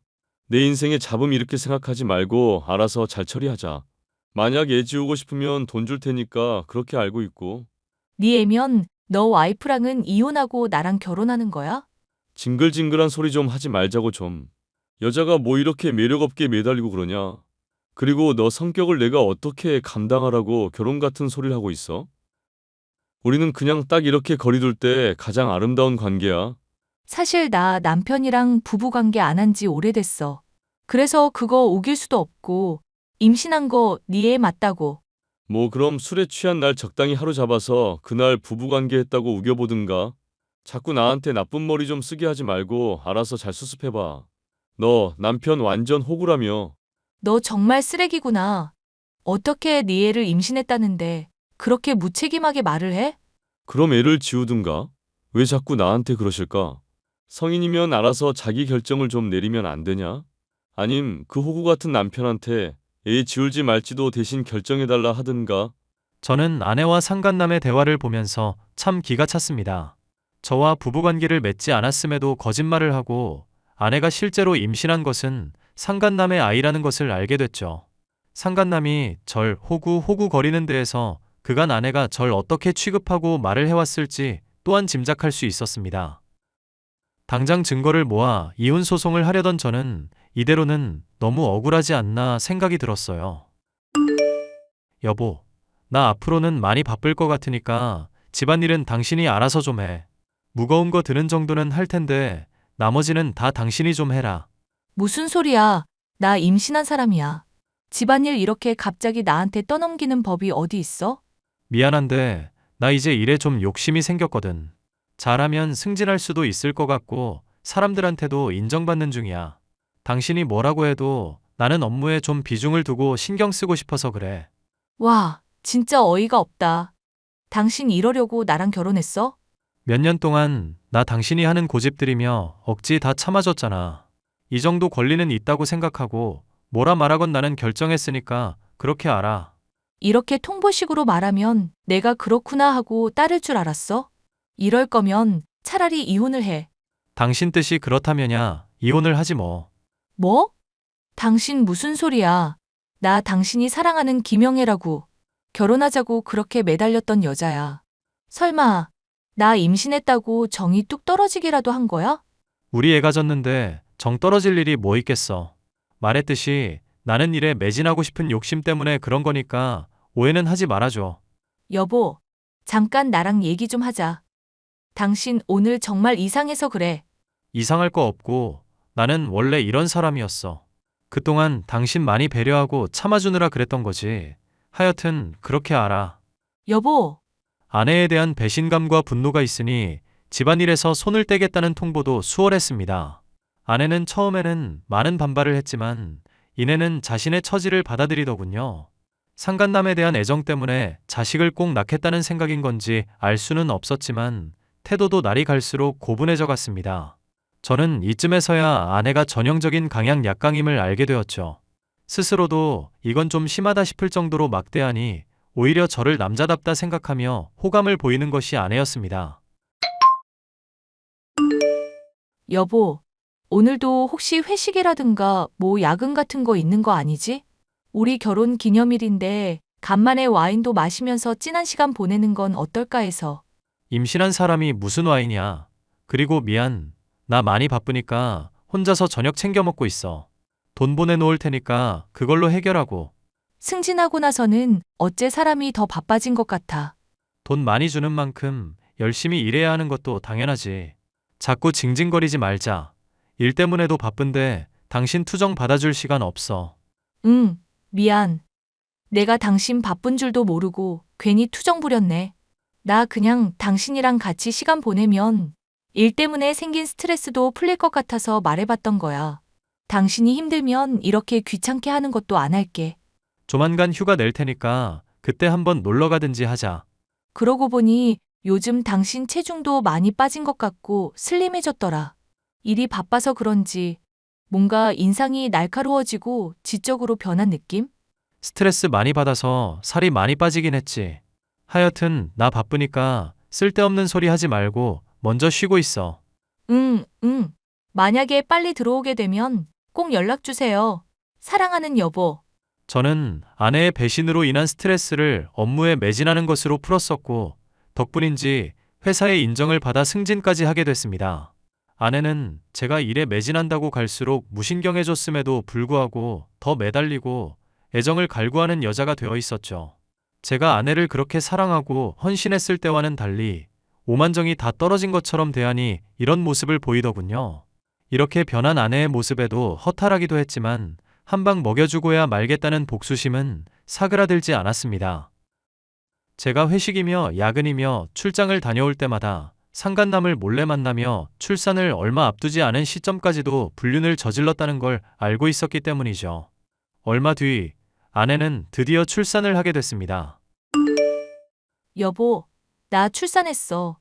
내 인생의 잡음 이렇게 생각하지 말고 알아서 잘 처리하자. 만약 애 지우고 싶으면 돈 줄 테니까 그렇게 알고 있고. 네 애면 너 와이프랑은 이혼하고 나랑 결혼하는 거야? 징글징글한 소리 좀 하지 말자고 좀. 여자가 뭐 이렇게 매력없게 매달리고 그러냐. 그리고 너 성격을 내가 어떻게 감당하라고 결혼 같은 소리를 하고 있어? 우리는 그냥 딱 이렇게 거리둘 때 가장 아름다운 관계야. 사실 나 남편이랑 부부관계 안 한 지 오래됐어. 그래서 그거 우길 수도 없고 임신한 거 네 애 맞다고. 뭐 그럼 술에 취한 날 적당히 하루 잡아서 그날 부부관계 했다고 우겨보든가. 자꾸 나한테 나쁜 머리 좀 쓰게 하지 말고 알아서 잘 수습해봐. 너 남편 완전 호구라며. 너 정말 쓰레기구나. 어떻게 네 애를 임신했다는데 그렇게 무책임하게 말을 해? 그럼 애를 지우든가? 왜 자꾸 나한테 그러실까? 성인이면 알아서 자기 결정을 좀 내리면 안 되냐? 아님 그 호구 같은 남편한테 애 지울지 말지도 대신 결정해달라 하든가. 저는 아내와 상간남의 대화를 보면서 참 기가 찼습니다. 저와 부부관계를 맺지 않았음에도 거짓말을 하고 아내가 실제로 임신한 것은 상간남의 아이라는 것을 알게 됐죠. 상간남이 절 호구 거리는 데에서 그간 아내가 절 어떻게 취급하고 말을 해왔을지 또한 짐작할 수 있었습니다. 당장 증거를 모아 이혼 소송을 하려던 저는 이대로는 너무 억울하지 않나 생각이 들었어요. 여보, 나 앞으로는 많이 바쁠 것 같으니까 집안일은 당신이 알아서 좀 해. 무거운 거 드는 정도는 할 텐데 나머지는 다 당신이 좀 해라. 무슨 소리야. 나 임신한 사람이야. 집안일 이렇게 갑자기 나한테 떠넘기는 법이 어디 있어? 미안한데 나 이제 일에 좀 욕심이 생겼거든. 잘하면 승진할 수도 있을 것 같고 사람들한테도 인정받는 중이야. 당신이 뭐라고 해도 나는 업무에 좀 비중을 두고 신경 쓰고 싶어서 그래. 와, 진짜 어이가 없다. 당신 이러려고 나랑 결혼했어? 몇 년 동안 나 당신이 하는 고집들이며 억지 다 참아줬잖아. 이 정도 권리는 있다고 생각하고 뭐라 말하건 나는 결정했으니까 그렇게 알아. 이렇게 통보식으로 말하면 내가 그렇구나 하고 따를 줄 알았어? 이럴 거면 차라리 이혼을 해. 당신 뜻이 그렇다면야 이혼을 하지 뭐. 뭐? 당신 무슨 소리야. 나 당신이 사랑하는 김영애라고. 결혼하자고 그렇게 매달렸던 여자야. 설마 나 임신했다고 정이 뚝 떨어지기라도 한 거야? 우리 애가 졌는데 정 떨어질 일이 뭐 있겠어. 말했듯이 나는 일에 매진하고 싶은 욕심 때문에 그런 거니까 오해는 하지 말아줘. 여보, 잠깐 나랑 얘기 좀 하자. 당신 오늘 정말 이상해서 그래. 이상할 거 없고 나는 원래 이런 사람이었어. 그동안 당신 많이 배려하고 참아주느라 그랬던 거지. 하여튼 그렇게 알아. 여보, 아내에 대한 배신감과 분노가 있으니 집안일에서 손을 떼겠다는 통보도 수월했습니다. 아내는 처음에는 많은 반발을 했지만 이내는 자신의 처지를 받아들이더군요. 상간남에 대한 애정 때문에 자식을 꼭 낳겠다는 생각인 건지 알 수는 없었지만 태도도 날이 갈수록 고분해져 갔습니다. 저는 이쯤에서야 아내가 전형적인 강약 약강임을 알게 되었죠. 스스로도 이건 좀 심하다 싶을 정도로 막대하니 오히려 저를 남자답다 생각하며 호감을 보이는 것이 아내였습니다. 여보, 오늘도 혹시 회식이라든가 뭐 야근 같은 거 있는 거 아니지? 우리 결혼 기념일인데 간만에 와인도 마시면서 찐한 시간 보내는 건 어떨까 해서. 임신한 사람이 무슨 와인이야. 그리고 미안. 나 많이 바쁘니까 혼자서 저녁 챙겨 먹고 있어. 돈 보내놓을 테니까 그걸로 해결하고. 승진하고 나서는 어째 사람이 더 바빠진 것 같아. 돈 많이 주는 만큼 열심히 일해야 하는 것도 당연하지. 자꾸 징징거리지 말자. 일 때문에도 바쁜데 당신 투정 받아줄 시간 없어. 응, 미안. 내가 당신 바쁜 줄도 모르고 괜히 투정 부렸네. 나 그냥 당신이랑 같이 시간 보내면 일 때문에 생긴 스트레스도 풀릴 것 같아서 말해봤던 거야. 당신이 힘들면 이렇게 귀찮게 하는 것도 안 할게. 조만간 휴가 낼 테니까 그때 한번 놀러 가든지 하자. 그러고 보니 요즘 당신 체중도 많이 빠진 것 같고 슬림해졌더라. 일이 바빠서 그런지 뭔가 인상이 날카로워지고 지적으로 변한 느낌? 스트레스 많이 받아서 살이 많이 빠지긴 했지. 하여튼 나 바쁘니까 쓸데없는 소리 하지 말고 먼저 쉬고 있어. 응. 만약에 빨리 들어오게 되면 꼭 연락 주세요. 사랑하는 여보. 저는 아내의 배신으로 인한 스트레스를 업무에 매진하는 것으로 풀었었고, 덕분인지 회사의 인정을 받아 승진까지 하게 됐습니다. 아내는 제가 일에 매진한다고 갈수록 무신경해졌음에도 불구하고 더 매달리고 애정을 갈구하는 여자가 되어 있었죠. 제가 아내를 그렇게 사랑하고 헌신했을 때와는 달리 오만정이 다 떨어진 것처럼 대하니 이런 모습을 보이더군요. 이렇게 변한 아내의 모습에도 허탈하기도 했지만 한 방 먹여주고야 말겠다는 복수심은 사그라들지 않았습니다. 제가 회식이며 야근이며 출장을 다녀올 때마다 상간남을 몰래 만나며 출산을 얼마 앞두지 않은 시점까지도 불륜을 저질렀다는 걸 알고 있었기 때문이죠. 얼마 뒤 아내는 드디어 출산을 하게 됐습니다. 여보, 나 출산했어.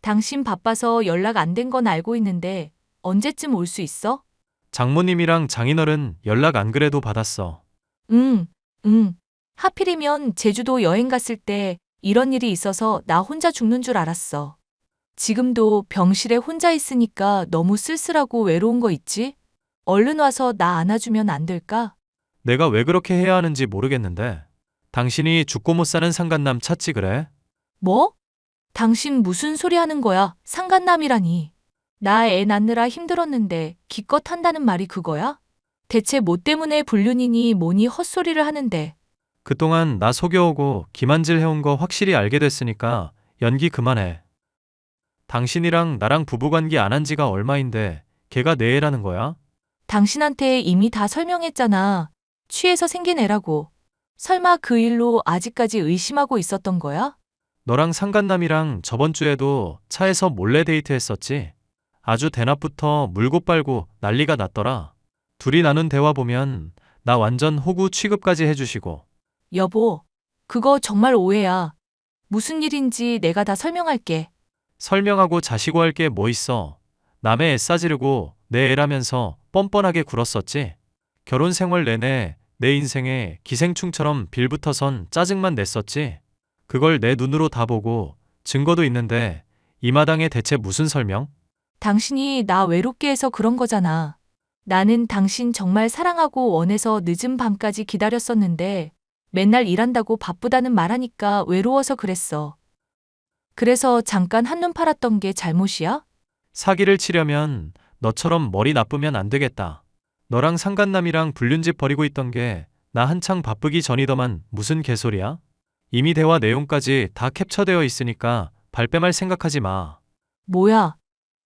당신 바빠서 연락 안 된 건 알고 있는데 언제쯤 올 수 있어? 장모님이랑 장인어른 연락 안 그래도 받았어. 응. 하필이면 제주도 여행 갔을 때 이런 일이 있어서 나 혼자 죽는 줄 알았어. 지금도 병실에 혼자 있으니까 너무 쓸쓸하고 외로운 거 있지? 얼른 와서 나 안아주면 안 될까? 내가 왜 그렇게 해야 하는지 모르겠는데 당신이 죽고 못 사는 상간남 찾지 그래? 뭐? 당신 무슨 소리 하는 거야? 상간남이라니. 나 애 낳느라 힘들었는데 기껏 한다는 말이 그거야? 대체 뭐 때문에 불륜이니 뭐니 헛소리를 하는데. 그동안 나 속여오고 기만질 해온 거 확실히 알게 됐으니까 연기 그만해. 당신이랑 나랑 부부관계 안 한 지가 얼마인데 걔가 내 애라는 거야? 당신한테 이미 다 설명했잖아. 취해서 생긴 애라고. 설마 그 일로 아직까지 의심하고 있었던 거야? 너랑 상간남이랑 저번 주에도 차에서 몰래 데이트했었지? 아주 대낮부터 물고 빨고 난리가 났더라. 둘이 나눈 대화 보면 나 완전 호구 취급까지 해주시고. 여보, 그거 정말 오해야. 무슨 일인지 내가 다 설명할게. 설명하고 자시고 할 게 뭐 있어. 남의 애 싸지르고 내 애라면서 뻔뻔하게 굴었었지. 결혼 생활 내내 내 인생에 기생충처럼 빌붙어선 짜증만 냈었지. 그걸 내 눈으로 다 보고 증거도 있는데 이 마당에 대체 무슨 설명? 당신이 나 외롭게 해서 그런 거잖아. 나는 당신 정말 사랑하고 원해서 늦은 밤까지 기다렸었는데 맨날 일한다고 바쁘다는 말하니까 외로워서 그랬어. 그래서 잠깐 한눈 팔았던 게 잘못이야? 사기를 치려면 너처럼 머리 나쁘면 안 되겠다. 너랑 상간남이랑 불륜집 벌이고 있던 게 나 한창 바쁘기 전이더만 무슨 개소리야? 이미 대화 내용까지 다 캡처되어 있으니까 발뺌할 생각하지 마. 뭐야?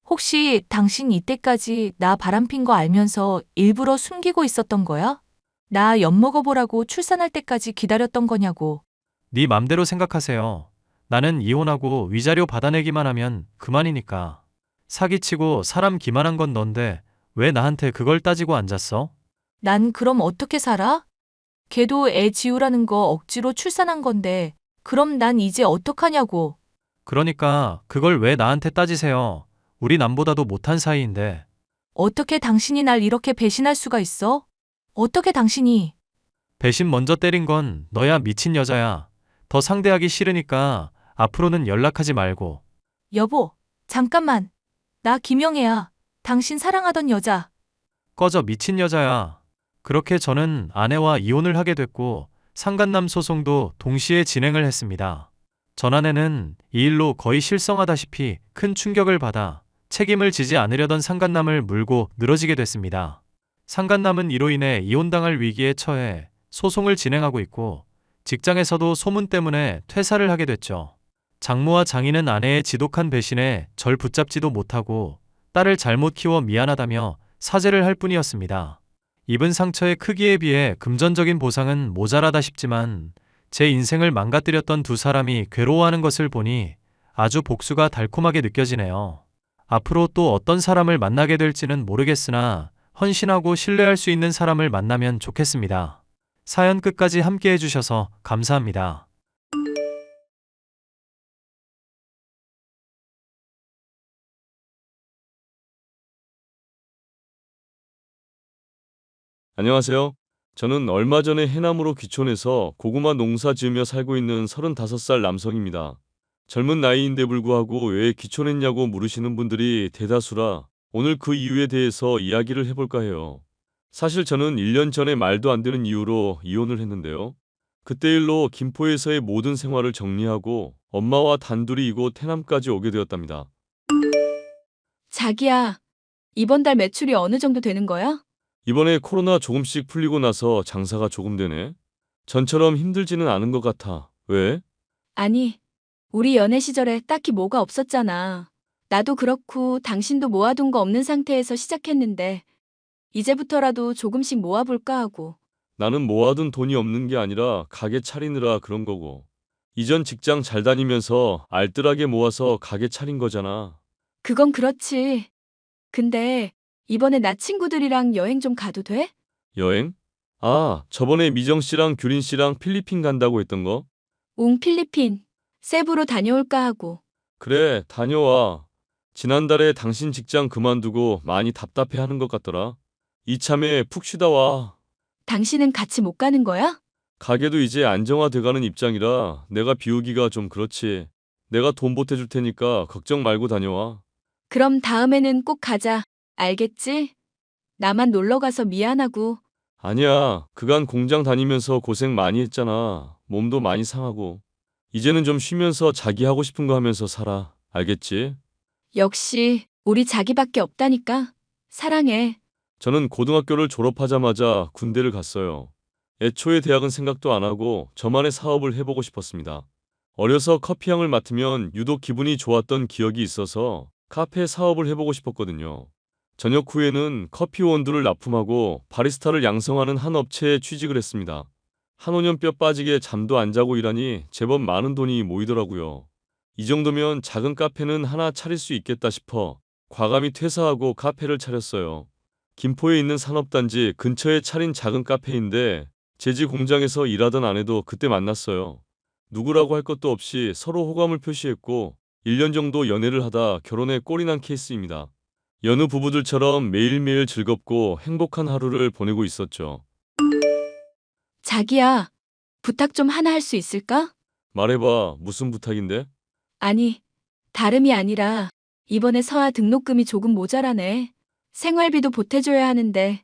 혹시 당신 이때까지 나 바람핀 거 알면서 일부러 숨기고 있었던 거야? 나 엿먹어보라고 출산할 때까지 기다렸던 거냐고. 네 맘대로 생각하세요. 나는 이혼하고 위자료 받아내기만 하면 그만이니까. 사기치고 사람 기만한 건 넌데 왜 나한테 그걸 따지고 앉았어? 난 그럼 어떻게 살아? 걔도 애 지우라는 거 억지로 출산한 건데 그럼 난 이제 어떡하냐고. 그러니까 그걸 왜 나한테 따지세요? 우리 남보다도 못한 사이인데. 어떻게 당신이 날 이렇게 배신할 수가 있어? 어떻게 당신이. 배신 먼저 때린 건 너야 미친 여자야. 더 상대하기 싫으니까 앞으로는 연락하지 말고. 여보, 잠깐만. 나 김영애야. 당신 사랑하던 여자. 꺼져 미친 여자야. 그렇게 저는 아내와 이혼을 하게 됐고 상간남 소송도 동시에 진행을 했습니다. 전 아내는 이 일로 거의 실성하다시피 큰 충격을 받아 책임을 지지 않으려던 상간남을 물고 늘어지게 됐습니다. 상간남은 이로 인해 이혼당할 위기에 처해 소송을 진행하고 있고 직장에서도 소문 때문에 퇴사를 하게 됐죠. 장모와 장인은 아내의 지독한 배신에 절 붙잡지도 못하고 딸을 잘못 키워 미안하다며 사죄를 할 뿐이었습니다. 입은 상처의 크기에 비해 금전적인 보상은 모자라다 싶지만 제 인생을 망가뜨렸던 두 사람이 괴로워하는 것을 보니 아주 복수가 달콤하게 느껴지네요. 앞으로 또 어떤 사람을 만나게 될지는 모르겠으나 헌신하고 신뢰할 수 있는 사람을 만나면 좋겠습니다. 사연 끝까지 함께 해주셔서 감사합니다. 안녕하세요. 저는 얼마 전에 해남으로 귀촌해서 고구마 농사 지으며 살고 있는 35살 남성입니다. 젊은 나이인데 불구하고 왜 귀촌했냐고 물으시는 분들이 대다수라 오늘 그 이유에 대해서 이야기를 해볼까 해요. 사실 저는 1년 전에 말도 안 되는 이유로 이혼을 했는데요. 그때 일로 김포에서의 모든 생활을 정리하고 엄마와 단둘이 이곳 해남까지 오게 되었답니다. 자기야, 이번 달 매출이 어느 정도 되는 거야? 이번에 코로나 조금씩 풀리고 나서 장사가 조금 되네. 전처럼 힘들지는 않은 것 같아. 왜? 아니, 우리 연애 시절에 딱히 뭐가 없었잖아. 나도 그렇고 당신도 모아둔 거 없는 상태에서 시작했는데 이제부터라도 조금씩 모아볼까 하고. 나는 모아둔 돈이 없는 게 아니라 가게 차리느라 그런 거고. 이전 직장 잘 다니면서 알뜰하게 모아서 가게 차린 거잖아. 그건 그렇지. 근데 이번에 나 친구들이랑 여행 좀 가도 돼? 여행? 아, 저번에 미정 씨랑 규린 씨랑 필리핀 간다고 했던 거? 웅 필리핀. 세부로 다녀올까 하고. 그래, 다녀와. 지난달에 당신 직장 그만두고 많이 답답해하는 것 같더라. 이참에 푹 쉬다 와. 당신은 같이 못 가는 거야? 가게도 이제 안정화돼가는 입장이라 내가 비우기가 좀 그렇지. 내가 돈 보태줄 테니까 걱정 말고 다녀와. 그럼 다음에는 꼭 가자. 알겠지? 나만 놀러 가서 미안하고. 아니야, 그간 공장 다니면서 고생 많이 했잖아. 몸도 많이 상하고. 이제는 좀 쉬면서 자기 하고 싶은 거 하면서 살아. 알겠지? 역시 우리 자기밖에 없다니까. 사랑해. 저는 고등학교를 졸업하자마자 군대를 갔어요. 애초에 대학은 생각도 안 하고 저만의 사업을 해보고 싶었습니다. 어려서 커피향을 맡으면 유독 기분이 좋았던 기억이 있어서 카페 사업을 해보고 싶었거든요. 전역 후에는 커피 원두를 납품하고 바리스타를 양성하는 한 업체에 취직을 했습니다. 한 5년 뼈 빠지게 잠도 안 자고 일하니 제법 많은 돈이 모이더라고요. 이 정도면 작은 카페는 하나 차릴 수 있겠다 싶어 과감히 퇴사하고 카페를 차렸어요. 김포에 있는 산업단지 근처에 차린 작은 카페인데 제지 공장에서 일하던 아내도 그때 만났어요. 누구라고 할 것도 없이 서로 호감을 표시했고 1년 정도 연애를 하다 결혼에 꼴이 난 케이스입니다. 여느 부부들처럼 매일매일 즐겁고 행복한 하루를 보내고 있었죠. 자기야, 부탁 좀 하나 할 수 있을까? 말해봐, 무슨 부탁인데? 아니, 다름이 아니라 이번에 서아 등록금이 조금 모자라네. 생활비도 보태줘야 하는데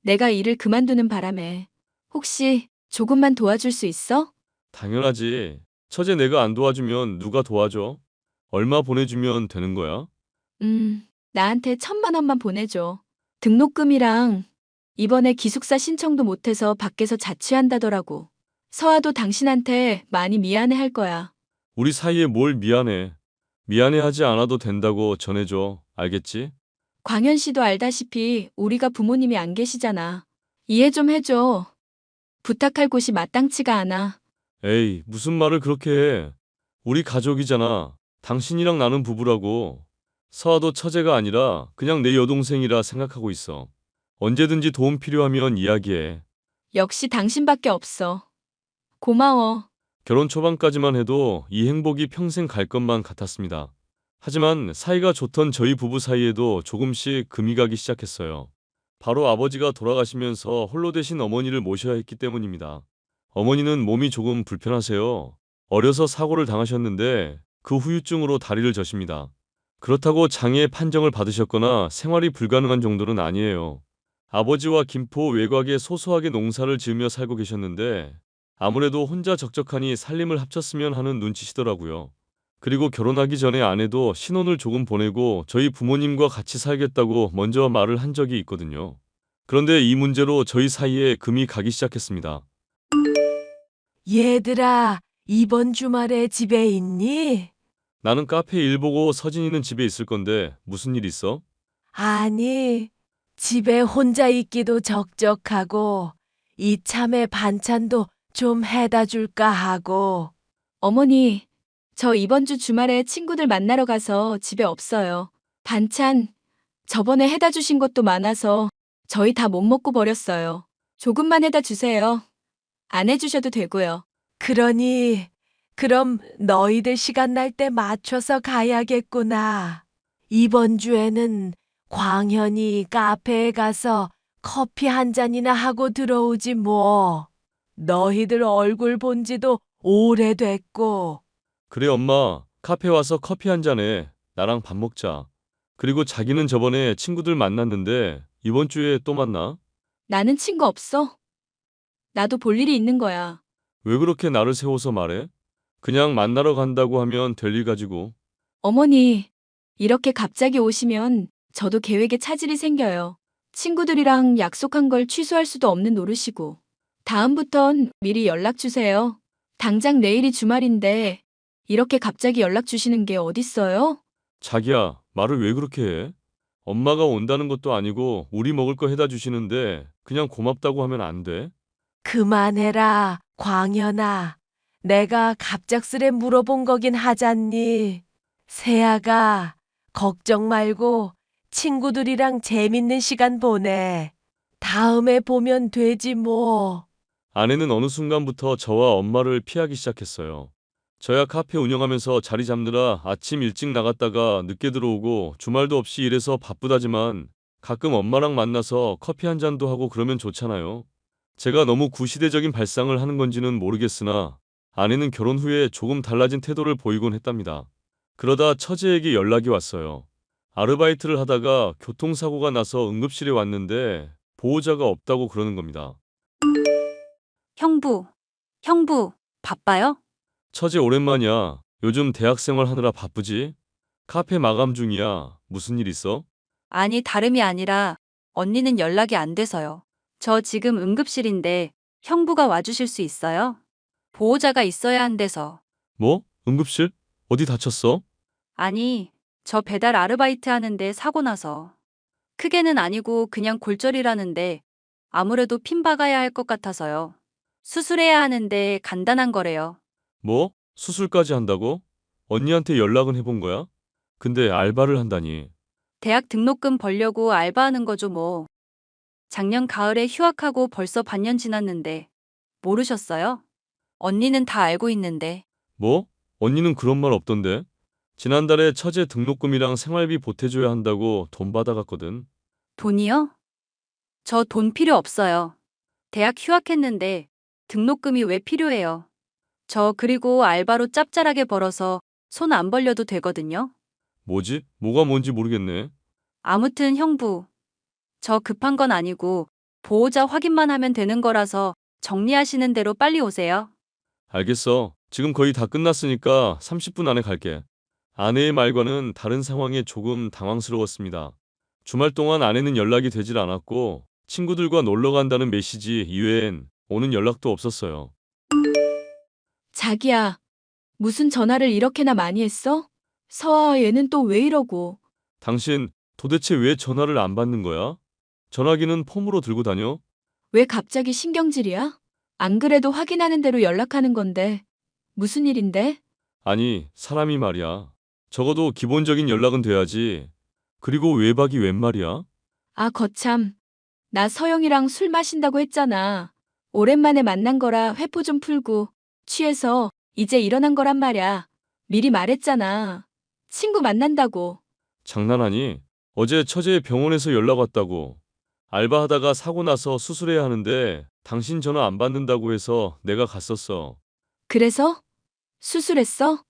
내가 일을 그만두는 바람에 혹시 조금만 도와줄 수 있어? 당연하지. 처제 내가 안 도와주면 누가 도와줘? 얼마 보내주면 되는 거야? 나한테 1,000만 원만 보내줘. 등록금이랑 이번에 기숙사 신청도 못해서 밖에서 자취한다더라고. 서아도 당신한테 많이 미안해 할 거야. 우리 사이에 뭘 미안해. 미안해하지 않아도 된다고 전해줘. 알겠지? 광현 씨도 알다시피 우리가 부모님이 안 계시잖아. 이해 좀 해줘. 부탁할 곳이 마땅치가 않아. 에이, 무슨 말을 그렇게 해. 우리 가족이잖아. 당신이랑 나는 부부라고. 서아도 처제가 아니라 그냥 내 여동생이라 생각하고 있어. 언제든지 도움 필요하면 이야기해. 역시 당신밖에 없어. 고마워. 결혼 초반까지만 해도 이 행복이 평생 갈 것만 같았습니다. 하지만 사이가 좋던 저희 부부 사이에도 조금씩 금이 가기 시작했어요. 바로 아버지가 돌아가시면서 홀로 되신 어머니를 모셔야 했기 때문입니다. 어머니는 몸이 조금 불편하세요. 어려서 사고를 당하셨는데 그 후유증으로 다리를 저십니다. 그렇다고 장애 판정을 받으셨거나 생활이 불가능한 정도는 아니에요. 아버지와 김포 외곽에 소소하게 농사를 지으며 살고 계셨는데 아무래도 혼자 적적하니 살림을 합쳤으면 하는 눈치시더라고요. 그리고 결혼하기 전에 아내도 신혼을 조금 보내고 저희 부모님과 같이 살겠다고 먼저 말을 한 적이 있거든요. 그런데 이 문제로 저희 사이에 금이 가기 시작했습니다. 얘들아, 이번 주말에 집에 있니? 나는 카페 일 보고 서진이는 집에 있을 건데 무슨 일 있어? 아니, 집에 혼자 있기도 적적하고 이참에 반찬도 좀 해다 줄까 하고. 어머니, 저 이번 주 주말에 친구들 만나러 가서 집에 없어요. 반찬, 저번에 해다 주신 것도 많아서 저희 다 못 먹고 버렸어요. 조금만 해다 주세요. 안 해주셔도 되고요. 그러니, 그럼 너희들 시간 날 때 맞춰서 가야겠구나. 이번 주에는 광현이 카페에 가서 커피 한 잔이나 하고 들어오지 뭐. 너희들 얼굴 본 지도 오래됐고. 그래 엄마, 카페 와서 커피 한 잔해. 나랑 밥 먹자. 그리고 자기는 저번에 친구들 만났는데 이번 주에 또 만나? 나는 친구 없어. 나도 볼 일이 있는 거야. 왜 그렇게 나를 세워서 말해? 그냥 만나러 간다고 하면 될 일 가지고. 어머니, 이렇게 갑자기 오시면 저도 계획에 차질이 생겨요. 친구들이랑 약속한 걸 취소할 수도 없는 노릇이고. 다음부턴 미리 연락 주세요. 당장 내일이 주말인데 이렇게 갑자기 연락 주시는 게 어딨어요? 자기야, 말을 왜 그렇게 해? 엄마가 온다는 것도 아니고 우리 먹을 거 해다 주시는데 그냥 고맙다고 하면 안 돼? 그만해라, 광현아. 내가 갑작스레 물어본 거긴 하잖니. 세아가 걱정 말고 친구들이랑 재밌는 시간 보내. 다음에 보면 되지 뭐. 아내는 어느 순간부터 저와 엄마를 피하기 시작했어요. 저야 카페 운영하면서 자리 잡느라 아침 일찍 나갔다가 늦게 들어오고 주말도 없이 일해서 바쁘다지만 가끔 엄마랑 만나서 커피 한 잔도 하고 그러면 좋잖아요. 제가 너무 구시대적인 발상을 하는 건지는 모르겠으나 아내는 결혼 후에 조금 달라진 태도를 보이곤 했답니다. 그러다 처제에게 연락이 왔어요. 아르바이트를 하다가 교통사고가 나서 응급실에 왔는데 보호자가 없다고 그러는 겁니다. 형부, 바빠요? 처제 오랜만이야. 요즘 대학생활 하느라 바쁘지? 카페 마감 중이야. 무슨 일 있어? 아니, 다름이 아니라 언니는 연락이 안 돼서요. 저 지금 응급실인데 형부가 와주실 수 있어요? 보호자가 있어야 한대서. 뭐? 응급실? 어디 다쳤어? 아니, 저 배달 아르바이트 하는데 사고 나서. 크게는 아니고 그냥 골절이라는데 아무래도 핀 박아야 할 것 같아서요. 수술해야 하는데 간단한 거래요. 뭐? 수술까지 한다고? 언니한테 연락은 해본 거야? 근데 알바를 한다니. 대학 등록금 벌려고 알바하는 거죠 뭐. 작년 가을에 휴학하고 벌써 반년 지났는데 모르셨어요? 언니는 다 알고 있는데. 뭐? 언니는 그런 말 없던데? 지난달에 처제 등록금이랑 생활비 보태줘야 한다고 돈 받아갔거든. 돈이요? 저 돈 필요 없어요. 대학 휴학했는데 등록금이 왜 필요해요? 저 그리고 알바로 짭짤하게 벌어서 손 안 벌려도 되거든요. 뭐지? 뭐가 뭔지 모르겠네. 아무튼 형부, 저 급한 건 아니고 보호자 확인만 하면 되는 거라서 정리하시는 대로 빨리 오세요. 알겠어. 지금 거의 다 끝났으니까 30분 안에 갈게. 아내의 말과는 다른 상황에 조금 당황스러웠습니다. 주말 동안 아내는 연락이 되질 않았고 친구들과 놀러 간다는 메시지 이외엔 오는 연락도 없었어요. 자기야, 무슨 전화를 이렇게나 많이 했어? 서아, 얘는 또 왜 이러고? 당신 도대체 왜 전화를 안 받는 거야? 전화기는 폼으로 들고 다녀? 왜 갑자기 신경질이야? 안 그래도 확인하는 대로 연락하는 건데. 무슨 일인데? 아니, 사람이 말이야. 적어도 기본적인 연락은 돼야지. 그리고 외박이 웬 말이야? 아, 거참. 나 서영이랑 술 마신다고 했잖아. 오랜만에 만난 거라 회포 좀 풀고 취해서 이제 일어난 거란 말야. 미리 말했잖아. 친구 만난다고. 장난하니? 어제 처제 병원에서 연락 왔다고. 알바하다가 사고 나서 수술해야 하는데 당신 전화 안 받는다고 해서 내가 갔었어. 그래서? 수술했어?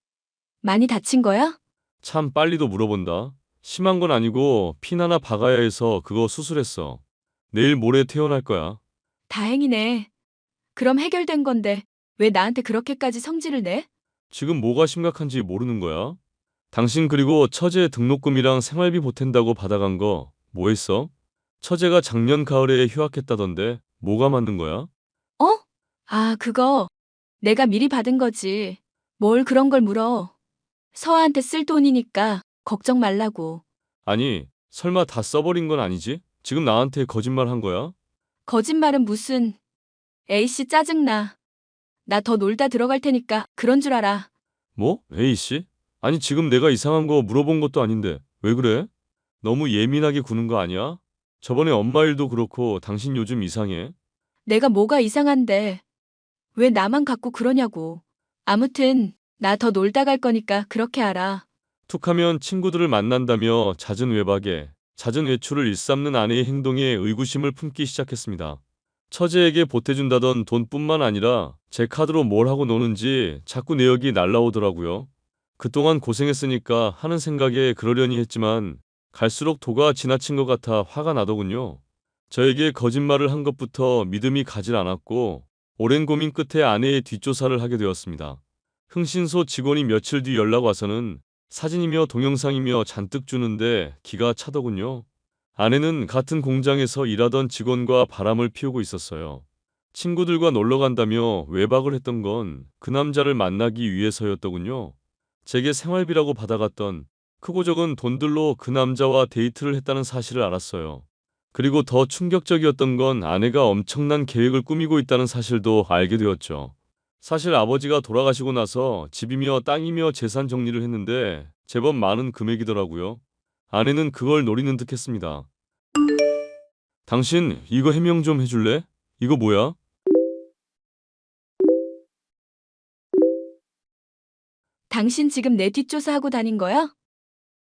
많이 다친 거야? 참 빨리도 물어본다. 심한 건 아니고 핀 하나 박아야 해서 그거 수술했어. 내일 모레 퇴원할 거야. 다행이네. 그럼 해결된 건데 왜 나한테 그렇게까지 성질을 내? 지금 뭐가 심각한지 모르는 거야? 당신 그리고 처제 등록금이랑 생활비 보탠다고 받아간 거 뭐 했어? 처제가 작년 가을에 휴학했다던데 뭐가 맞는 거야? 어? 아, 그거 내가 미리 받은 거지. 뭘 그런 걸 물어. 서아한테 쓸 돈이니까 걱정 말라고. 아니, 설마 다 써버린 건 아니지? 지금 나한테 거짓말 한 거야? 거짓말은 무슨. A씨 짜증나. 나 더 놀다 들어갈 테니까 그런 줄 알아. 뭐? A씨? 아니, 지금 내가 이상한 거 물어본 것도 아닌데 왜 그래? 너무 예민하게 구는 거 아니야? 저번에 엄마 일도 그렇고 당신 요즘 이상해. 내가 뭐가 이상한데. 왜 나만 갖고 그러냐고. 아무튼 나 더 놀다 갈 거니까 그렇게 알아. 툭하면 친구들을 만난다며 잦은 외박에 잦은 외출을 일삼는 아내의 행동에 의구심을 품기 시작했습니다. 처제에게 보태준다던 돈뿐만 아니라 제 카드로 뭘 하고 노는지 자꾸 내역이 날라오더라고요. 그동안 고생했으니까 하는 생각에 그러려니 했지만 갈수록 도가 지나친 것 같아 화가 나더군요. 저에게 거짓말을 한 것부터 믿음이 가질 않았고 오랜 고민 끝에 아내의 뒷조사를 하게 되었습니다. 흥신소 직원이 며칠 뒤 연락 와서는 사진이며 동영상이며 잔뜩 주는데 기가 차더군요. 아내는 같은 공장에서 일하던 직원과 바람을 피우고 있었어요. 친구들과 놀러 간다며 외박을 했던 건 그 남자를 만나기 위해서였더군요. 제게 생활비라고 받아갔던 크고 적은 돈들로 그 남자와 데이트를 했다는 사실을 알았어요. 그리고 더 충격적이었던 건 아내가 엄청난 계획을 꾸미고 있다는 사실도 알게 되었죠. 사실 아버지가 돌아가시고 나서 집이며 땅이며 재산 정리를 했는데 제법 많은 금액이더라고요. 아내는 그걸 노리는 듯 했습니다. 당신 이거 해명 좀 해줄래? 이거 뭐야? 당신 지금 내 뒷조사하고 다닌 거야?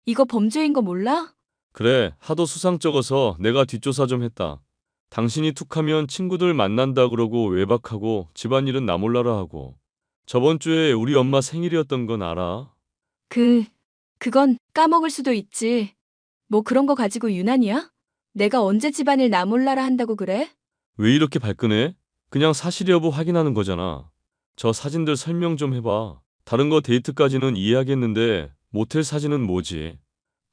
이거 범죄인 거 몰라? 그래, 하도 수상쩍어서 내가 뒷조사 좀 했다. 당신이 툭하면 친구들 만난다 그러고 외박하고 집안일은 나 몰라라 하고. 저번 주에 우리 엄마 생일이었던 건 알아? 그건 까먹을 수도 있지. 뭐 그런 거 가지고 유난이야? 내가 언제 집안일 나 몰라라 한다고 그래? 왜 이렇게 발끈해? 그냥 사실 여부 확인하는 거잖아. 저 사진들 설명 좀 해봐. 다른 거 데이트까지는 이해하겠는데 모텔 사진은 뭐지?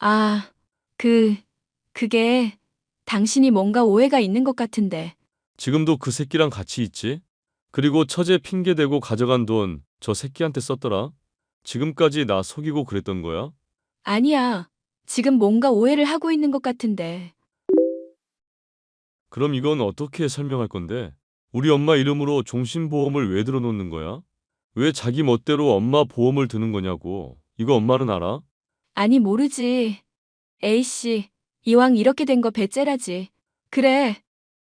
아, 그게 당신이 뭔가 오해가 있는 것 같은데. 지금도 그 새끼랑 같이 있지? 그리고 처제 핑계대고 가져간 돈 저 새끼한테 썼더라? 지금까지 나 속이고 그랬던 거야? 아니야. 지금 뭔가 오해를 하고 있는 것 같은데. 그럼 이건 어떻게 설명할 건데? 우리 엄마 이름으로 종신보험을 왜 들어놓는 거야? 왜 자기 멋대로 엄마 보험을 드는 거냐고. 이거 엄마는 알아? 아니, 모르지. A씨, 이왕 이렇게 된 거 배째라지. 그래,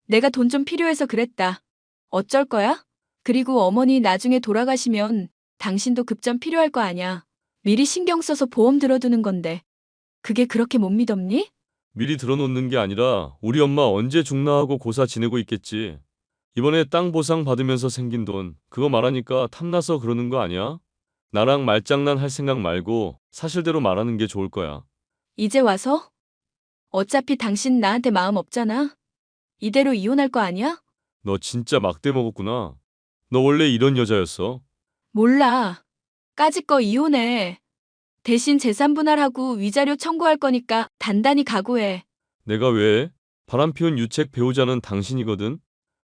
내가 돈 좀 필요해서 그랬다. 어쩔 거야? 그리고 어머니 나중에 돌아가시면 당신도 급전 필요할 거 아냐. 미리 신경 써서 보험 들어두는 건데. 그게 그렇게 못 믿었니? 미리 들어놓는 게 아니라 우리 엄마 언제 죽나 하고 고사 지내고 있겠지. 이번에 땅 보상 받으면서 생긴 돈 그거 말하니까 탐나서 그러는 거 아니야? 나랑 말장난 할 생각 말고 사실대로 말하는 게 좋을 거야. 이제 와서? 어차피 당신 나한테 마음 없잖아. 이대로 이혼할 거 아니야? 너 진짜 막대 먹었구나. 너 원래 이런 여자였어. 몰라. 까짓 거 이혼해. 대신 재산 분할하고 위자료 청구할 거니까 단단히 각오해. 내가 왜? 바람피운 유책 배우자는 당신이거든.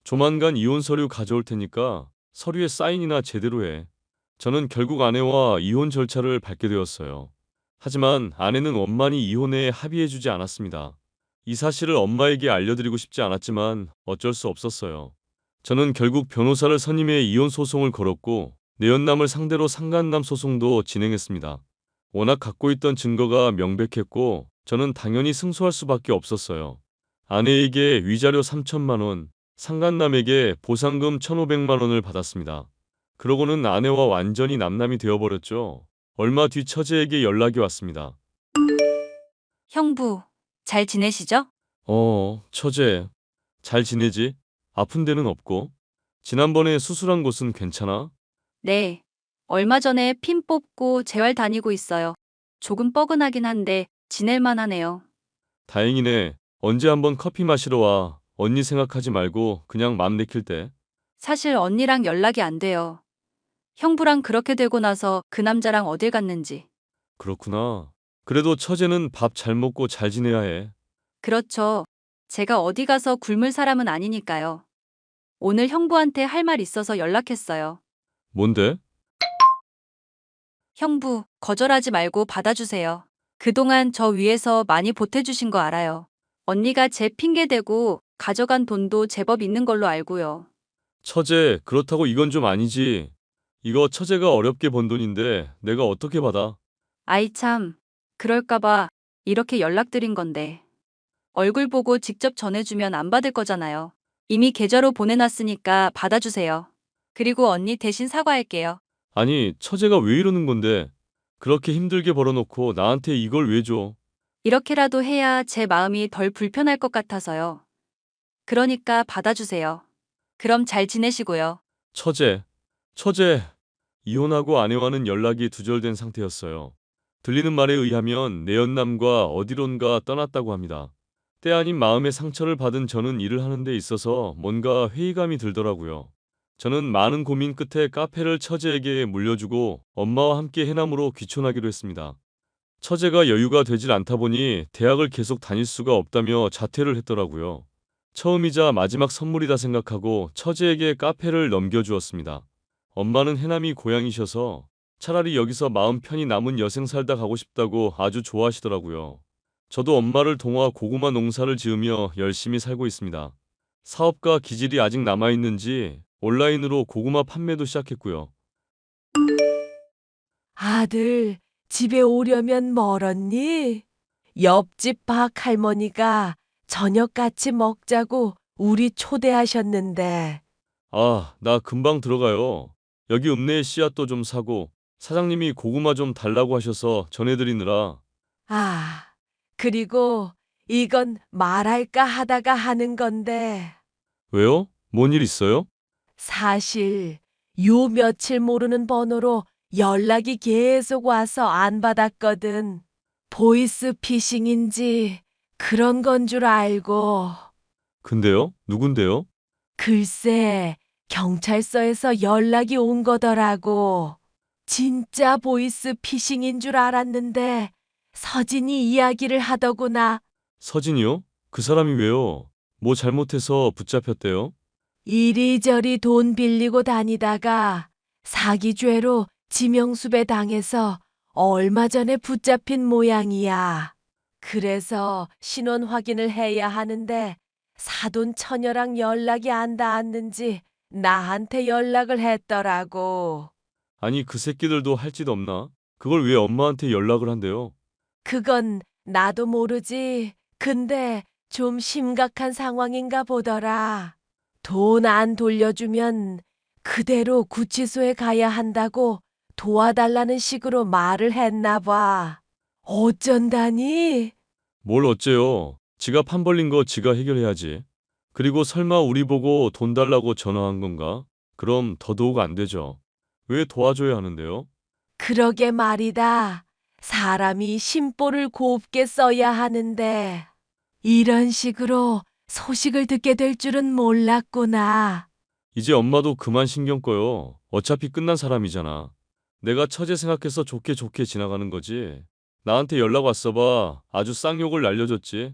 조만간 이혼 서류 가져올 테니까 서류에 사인이나 제대로 해. 저는 결국 아내와 이혼 절차를 밟게 되었어요. 하지만 아내는 원만히 이혼에 합의해주지 않았습니다. 이 사실을 엄마에게 알려드리고 싶지 않았지만 어쩔 수 없었어요. 저는 결국 변호사를 선임해 이혼 소송을 걸었고 내연남을 상대로 상간남 소송도 진행했습니다. 워낙 갖고 있던 증거가 명백했고 저는 당연히 승소할 수밖에 없었어요. 아내에게 위자료 3천만 원, 상간남에게 보상금 1,500만 원을 받았습니다. 그러고는 아내와 완전히 남남이 되어버렸죠. 얼마 뒤 처제에게 연락이 왔습니다. 형부, 잘 지내시죠? 처제. 잘 지내지? 아픈 데는 없고? 지난번에 수술한 곳은 괜찮아? 네. 얼마 전에 핀 뽑고 재활 다니고 있어요. 조금 뻐근하긴 한데 지낼만 하네요. 다행이네. 언제 한번 커피 마시러 와. 언니 생각하지 말고 그냥 맘 내킬 때. 사실 언니랑 연락이 안 돼요. 형부랑 그렇게 되고 나서 그 남자랑 어딜 갔는지. 그렇구나. 그래도 처제는 밥 잘 먹고 잘 지내야 해. 그렇죠. 제가 어디 가서 굶을 사람은 아니니까요. 오늘 형부한테 할 말 있어서 연락했어요. 뭔데? 형부, 거절하지 말고 받아주세요. 그동안 저 위해서 많이 보태주신 거 알아요. 언니가 제 핑계대고 가져간 돈도 제법 있는 걸로 알고요. 처제, 그렇다고 이건 좀 아니지. 이거 처제가 어렵게 번 돈인데 내가 어떻게 받아? 아이 참, 그럴까봐 이렇게 연락드린 건데. 얼굴 보고 직접 전해주면 안 받을 거잖아요. 이미 계좌로 보내놨으니까 받아주세요. 그리고 언니 대신 사과할게요. 아니, 처제가 왜 이러는 건데? 그렇게 힘들게 벌어놓고 나한테 이걸 왜 줘? 이렇게라도 해야 제 마음이 덜 불편할 것 같아서요. 그러니까 받아주세요. 그럼 잘 지내시고요. 처제, 이혼하고 아내와는 연락이 두절된 상태였어요. 들리는 말에 의하면 내연남과 어디론가 떠났다고 합니다. 때 아닌 마음의 상처를 받은 저는 일을 하는 데 있어서 뭔가 회의감이 들더라고요. 저는 많은 고민 끝에 카페를 처제에게 물려주고 엄마와 함께 해남으로 귀촌하기로 했습니다. 처제가 여유가 되질 않다 보니 대학을 계속 다닐 수가 없다며 자퇴를 했더라고요. 처음이자 마지막 선물이다 생각하고 처제에게 카페를 넘겨주었습니다. 엄마는 해남이 고향이셔서 차라리 여기서 마음 편히 남은 여생 살다 가고 싶다고 아주 좋아하시더라고요. 저도 엄마를 도와 고구마 농사를 지으며 열심히 살고 있습니다. 사업과 기질이 아직 남아있는지 온라인으로 고구마 판매도 시작했고요. 아들, 집에 오려면 멀었니? 옆집 박 할머니가 저녁 같이 먹자고 우리 초대하셨는데. 아, 나 금방 들어가요. 여기 읍내에 씨앗도 좀 사고 사장님이 고구마 좀 달라고 하셔서 전해드리느라. 아, 그리고 이건 말할까 하다가 하는 건데. 왜요? 뭔 일 있어요? 사실 요 며칠 모르는 번호로 연락이 계속 와서 안 받았거든. 보이스 피싱인지 그런 건 줄 알고. 근데요? 누군데요? 글쎄, 경찰서에서 연락이 온 거더라고. 진짜 보이스 피싱인 줄 알았는데 서진이 이야기를 하더구나. 서진이요? 그 사람이 왜요? 뭐 잘못해서 붙잡혔대요? 이리저리 돈 빌리고 다니다가 사기죄로 지명수배 당해서 얼마 전에 붙잡힌 모양이야. 그래서 신원 확인을 해야 하는데 사돈 처녀랑 연락이 안 닿았는지 나한테 연락을 했더라고. 아니, 그 새끼들도 할 짓 없나? 그걸 왜 엄마한테 연락을 한대요? 그건 나도 모르지. 근데 좀 심각한 상황인가 보더라. 돈 안 돌려주면 그대로 구치소에 가야 한다고 도와달라는 식으로 말을 했나 봐. 어쩐다니? 뭘 어째요? 지가 판 벌린 거 지가 해결해야지. 그리고 설마 우리 보고 돈 달라고 전화한 건가? 그럼 더더욱 안 되죠. 왜 도와줘야 하는데요? 그러게 말이다. 사람이 심보를 곱게 써야 하는데 이런 식으로 소식을 듣게 될 줄은 몰랐구나. 이제 엄마도 그만 신경 꺼요. 어차피 끝난 사람이잖아. 내가 처제 생각해서 좋게 좋게 지나가는 거지. 나한테 연락 왔어 봐. 아주 쌍욕을 날려줬지.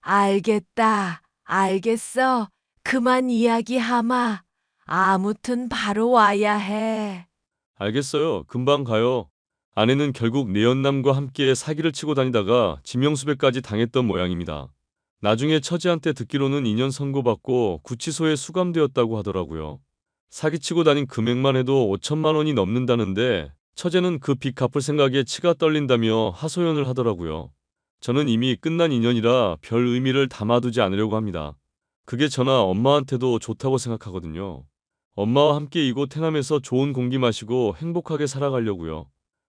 알겠다. 알겠어. 그만 이야기하마. 아무튼 바로 와야 해. 알겠어요. 금방 가요. 아내는 결국 내연남과 함께 사기를 치고 다니다가 지명수배까지 당했던 모양입니다. 나중에 처제한테 듣기로는 2년 선고받고 구치소에 수감되었다고 하더라고요. 사기치고 다닌 금액만 해도 5천만 원이 넘는다는데 처제는 그 빚 갚을 생각에 치가 떨린다며 하소연을 하더라고요. 저는 이미 끝난 인연이라 별 의미를 담아두지 않으려고 합니다. 그게 저나 엄마한테도 좋다고 생각하거든요. 엄마와 함께 이곳 해남에서 좋은 공기 마시고 행복하게 살아가려고요.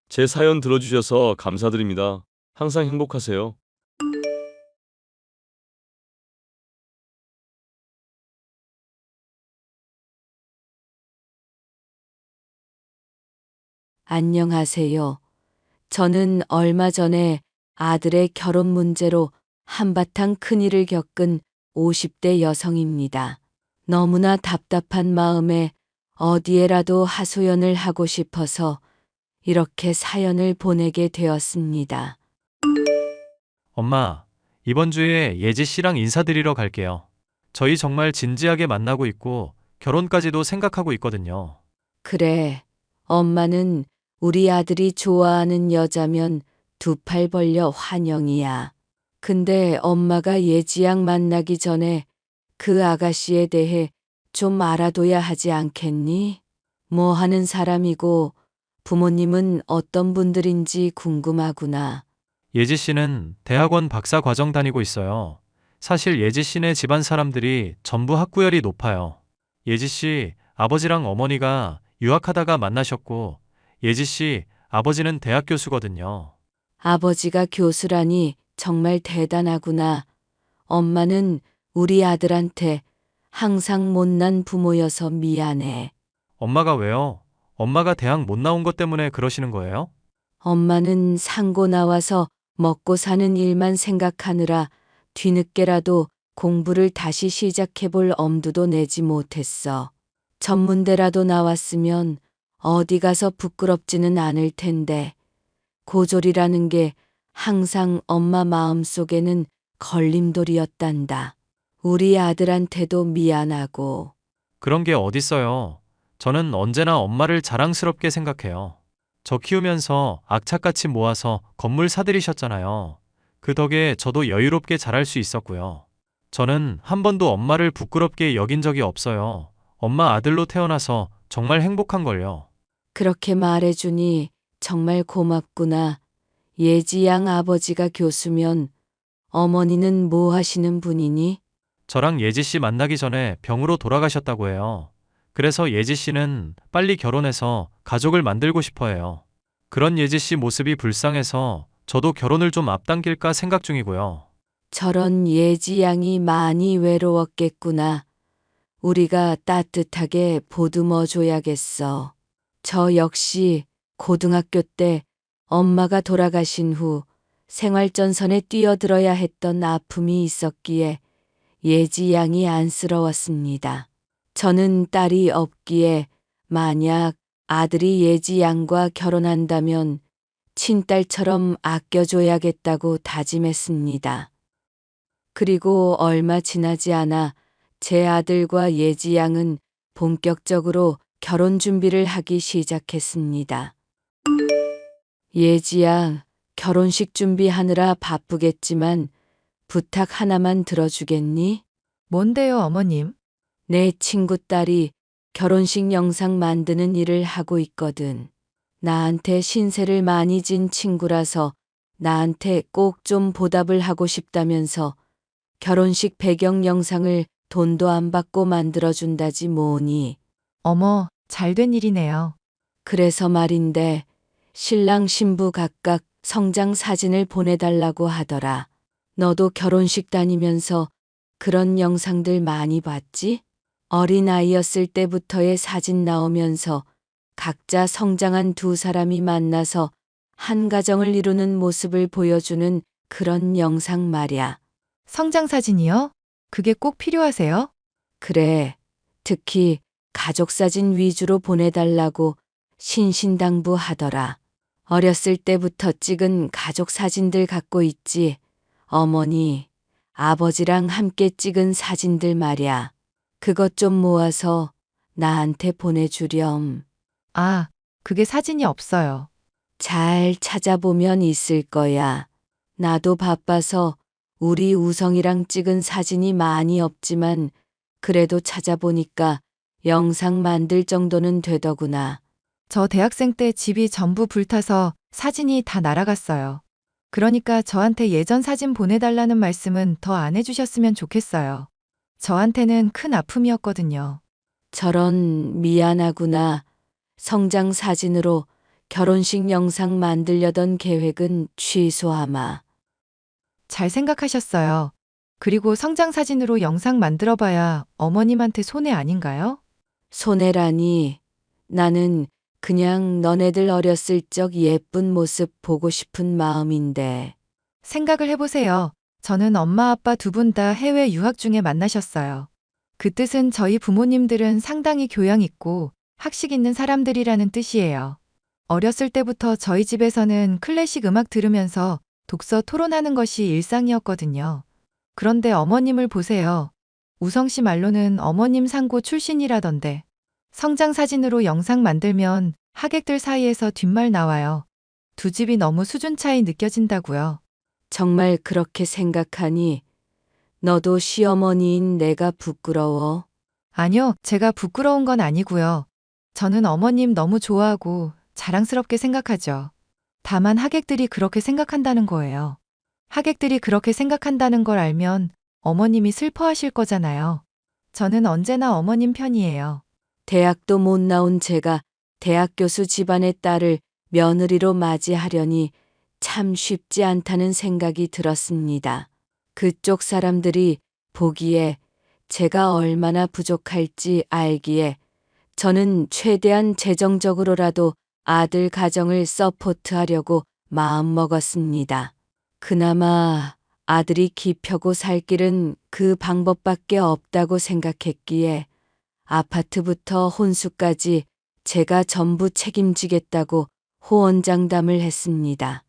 제 사연 들어주셔서 감사드립니다. 항상 행복하세요. 안녕하세요. 저는 얼마 전에 아들의 결혼 문제로 한바탕 큰일을 겪은 50대 여성입니다. 너무나 답답한 마음에 어디에라도 하소연을 하고 싶어서 이렇게 사연을 보내게 되었습니다. 엄마, 이번 주에 예지 씨랑 인사드리러 갈게요. 저희 정말 진지하게 만나고 있고 결혼까지도 생각하고 있거든요. 그래, 엄마는 우리 아들이 좋아하는 여자면 두 팔 벌려 환영이야. 근데 엄마가 예지양 만나기 전에 그 아가씨에 대해 좀 알아둬야 하지 않겠니? 뭐 하는 사람이고 부모님은 어떤 분들인지 궁금하구나. 예지 씨는 대학원 박사 과정 다니고 있어요. 사실 예지 씨네 집안 사람들이 전부 학구열이 높아요. 예지 씨 아버지랑 어머니가 유학하다가 만나셨고 예지 씨 아버지는 대학 교수거든요. 아버지가 교수라니 정말 대단하구나. 엄마는 우리 아들한테 항상 못난 부모여서 미안해. 엄마가 왜요? 엄마가 대학 못 나온 것 때문에 그러시는 거예요? 엄마는 상고 나와서 먹고 사는 일만 생각하느라 뒤늦게라도 공부를 다시 시작해볼 엄두도 내지 못했어. 전문대라도 나왔으면 어디 가서 부끄럽지는 않을 텐데 고졸이라는 게 항상 엄마 마음속에는 걸림돌이었단다. 우리 아들한테도 미안하고. 그런 게 어딨어요. 저는 언제나 엄마를 자랑스럽게 생각해요. 저 키우면서 악착같이 모아서 건물 사들이셨잖아요. 그 덕에 저도 여유롭게 자랄 수 있었고요. 저는 한 번도 엄마를 부끄럽게 여긴 적이 없어요. 엄마 아들로 태어나서 정말 행복한걸요. 그렇게 말해주니 정말 고맙구나. 예지양 아버지가 교수면 어머니는 뭐 하시는 분이니? 저랑 예지 씨 만나기 전에 병으로 돌아가셨다고 해요. 그래서 예지 씨는 빨리 결혼해서 가족을 만들고 싶어 해요. 그런 예지 씨 모습이 불쌍해서 저도 결혼을 좀 앞당길까 생각 중이고요. 저런 예지양이 많이 외로웠겠구나. 우리가 따뜻하게 보듬어 줘야겠어. 저 역시 고등학교 때 엄마가 돌아가신 후 생활전선에 뛰어들어야 했던 아픔이 있었기에 예지양이 안쓰러웠습니다. 저는 딸이 없기에 만약 아들이 예지양과 결혼한다면 친딸처럼 아껴줘야겠다고 다짐했습니다. 그리고 얼마 지나지 않아 제 아들과 예지양은 본격적으로 결혼 준비를 하기 시작했습니다. 예지양, 결혼식 준비하느라 바쁘겠지만 부탁 하나만 들어주겠니? 뭔데요, 어머님? 내 친구 딸이 결혼식 영상 만드는 일을 하고 있거든. 나한테 신세를 많이 진 친구라서 나한테 꼭 좀 보답을 하고 싶다면서 결혼식 배경 영상을 돈도 안 받고 만들어준다지 뭐니. 어머, 잘된 일이네요. 그래서 말인데 신랑 신부 각각 성장 사진을 보내달라고 하더라. 너도 결혼식 다니면서 그런 영상들 많이 봤지? 어린아이였을 때부터의 사진 나오면서 각자 성장한 두 사람이 만나서 한 가정을 이루는 모습을 보여주는 그런 영상 말야. 성장 사진이요? 그게 꼭 필요하세요? 그래, 특히 가족 사진 위주로 보내달라고 신신당부하더라. 어렸을 때부터 찍은 가족 사진들 갖고 있지. 어머니, 아버지랑 함께 찍은 사진들 말야. 그것 좀 모아서 나한테 보내주렴. 아, 그게 사진이 없어요. 잘 찾아보면 있을 거야. 나도 바빠서 우리 우성이랑 찍은 사진이 많이 없지만 그래도 찾아보니까 영상 만들 정도는 되더구나. 저 대학생 때 집이 전부 불타서 사진이 다 날아갔어요. 그러니까 저한테 예전 사진 보내달라는 말씀은 더 안 해주셨으면 좋겠어요. 저한테는 큰 아픔이었거든요. 저런 미안하구나. 성장 사진으로 결혼식 영상 만들려던 계획은 취소하마. 잘 생각하셨어요. 그리고 성장 사진으로 영상 만들어봐야 어머님한테 손해 아닌가요? 손해라니. 나는 그냥 너네들 어렸을 적 예쁜 모습 보고 싶은 마음인데. 생각을 해보세요. 저는 엄마 아빠 두 분 다 해외 유학 중에 만나셨어요. 그 뜻은 저희 부모님들은 상당히 교양 있고 학식 있는 사람들이라는 뜻이에요. 어렸을 때부터 저희 집에서는 클래식 음악 들으면서 독서 토론하는 것이 일상이었거든요. 그런데 어머님을 보세요. 우성 씨 말로는 어머님 상고 출신이라던데. 성장 사진으로 영상 만들면 하객들 사이에서 뒷말 나와요. 두 집이 너무 수준 차이 느껴진다고요. 정말 그렇게 생각하니 너도 시어머니인 내가 부끄러워. 아니요, 제가 부끄러운 건 아니고요. 저는 어머님 너무 좋아하고 자랑스럽게 생각하죠. 다만 하객들이 그렇게 생각한다는 거예요. 하객들이 그렇게 생각한다는 걸 알면 어머님이 슬퍼하실 거잖아요. 저는 언제나 어머님 편이에요. 대학도 못 나온 제가 대학 교수 집안의 딸을 며느리로 맞이하려니 참 쉽지 않다는 생각이 들었습니다. 그쪽 사람들이 보기에 제가 얼마나 부족할지 알기에 저는 최대한 재정적으로라도 아들 가정을 서포트하려고 마음먹었습니다. 그나마 아들이 기펴고 살 길은 그 방법밖에 없다고 생각했기에 아파트부터 혼수까지 제가 전부 책임지겠다고 호언장담을 했습니다.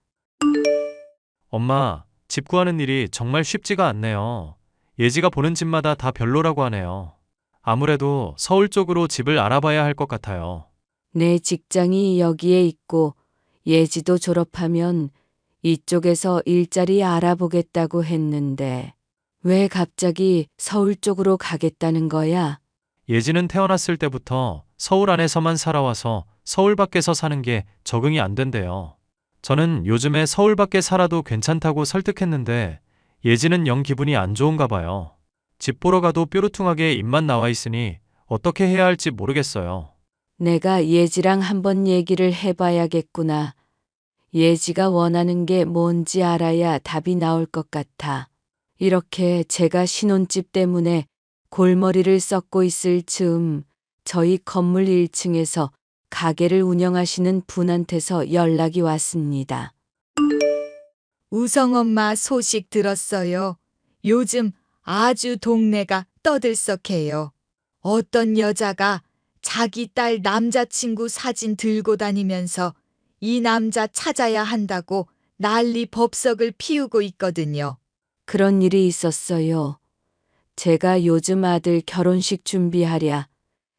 엄마, 집 구하는 일이 정말 쉽지가 않네요. 예지가 보는 집마다 다 별로라고 하네요. 아무래도 서울 쪽으로 집을 알아봐야 할 것 같아요. 내 직장이 여기에 있고 예지도 졸업하면 이쪽에서 일자리 알아보겠다고 했는데 왜 갑자기 서울 쪽으로 가겠다는 거야? 예지는 태어났을 때부터 서울 안에서만 살아와서 서울 밖에서 사는 게 적응이 안 된대요. 저는 요즘에 서울 밖에 살아도 괜찮다고 설득했는데 예지는 영 기분이 안 좋은가 봐요. 집 보러 가도 뾰루퉁하게 입만 나와 있으니 어떻게 해야 할지 모르겠어요. 내가 예지랑 한번 얘기를 해봐야겠구나. 예지가 원하는 게 뭔지 알아야 답이 나올 것 같아. 이렇게 제가 신혼집 때문에 골머리를 썩고 있을 즈음 저희 건물 1층에서 가게를 운영하시는 분한테서 연락이 왔습니다. 우성 엄마 소식 들었어요. 요즘 아주 동네가 떠들썩해요. 어떤 여자가 자기 딸 남자친구 사진 들고 다니면서 이 남자 찾아야 한다고 난리 법석을 피우고 있거든요. 그런 일이 있었어요. 제가 요즘 아들 결혼식 준비하랴,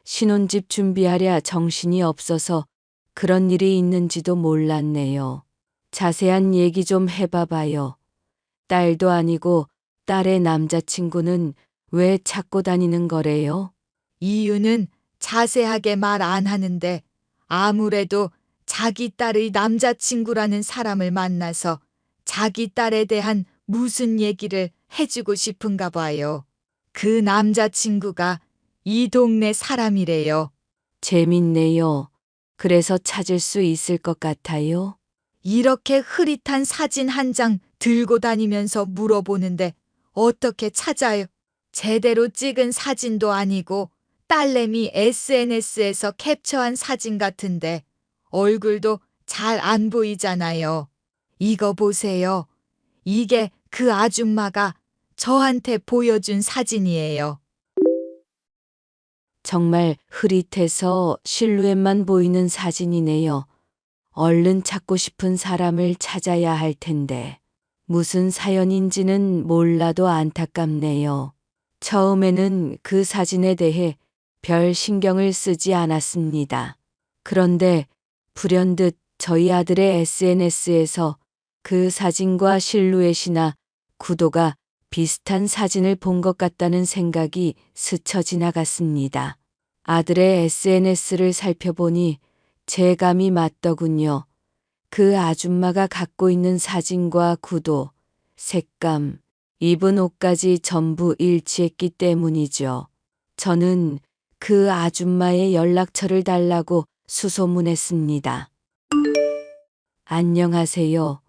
신혼집 준비하랴 정신이 없어서 그런 일이 있는지도 몰랐네요. 자세한 얘기 좀 해봐봐요. 딸도 아니고 딸의 남자친구는 왜 찾고 다니는 거래요? 이유는 자세하게 말 안 하는데 아무래도 자기 딸의 남자친구라는 사람을 만나서 자기 딸에 대한 무슨 얘기를 해주고 싶은가 봐요. 그 남자친구가 이 동네 사람이래요. 재밌네요. 그래서 찾을 수 있을 것 같아요. 이렇게 흐릿한 사진 한 장 들고 다니면서 물어보는데 어떻게 찾아요? 제대로 찍은 사진도 아니고 딸내미 SNS에서 캡처한 사진 같은데 얼굴도 잘 안 보이잖아요. 이거 보세요. 이게 그 아줌마가 저한테 보여준 사진이에요. 정말 흐릿해서 실루엣만 보이는 사진이네요. 얼른 찾고 싶은 사람을 찾아야 할 텐데 무슨 사연인지는 몰라도 안타깝네요. 처음에는 그 사진에 대해 별 신경을 쓰지 않았습니다. 그런데 불현듯 저희 아들의 SNS에서 그 사진과 실루엣이나 구도가 비슷한 사진을 본 것 같다는 생각이 스쳐 지나갔습니다. 아들의 SNS를 살펴보니 제 감이 맞더군요. 그 아줌마가 갖고 있는 사진과 구도, 색감, 입은 옷까지 전부 일치했기 때문이죠. 저는 그 아줌마의 연락처를 달라고 수소문했습니다. 안녕하세요.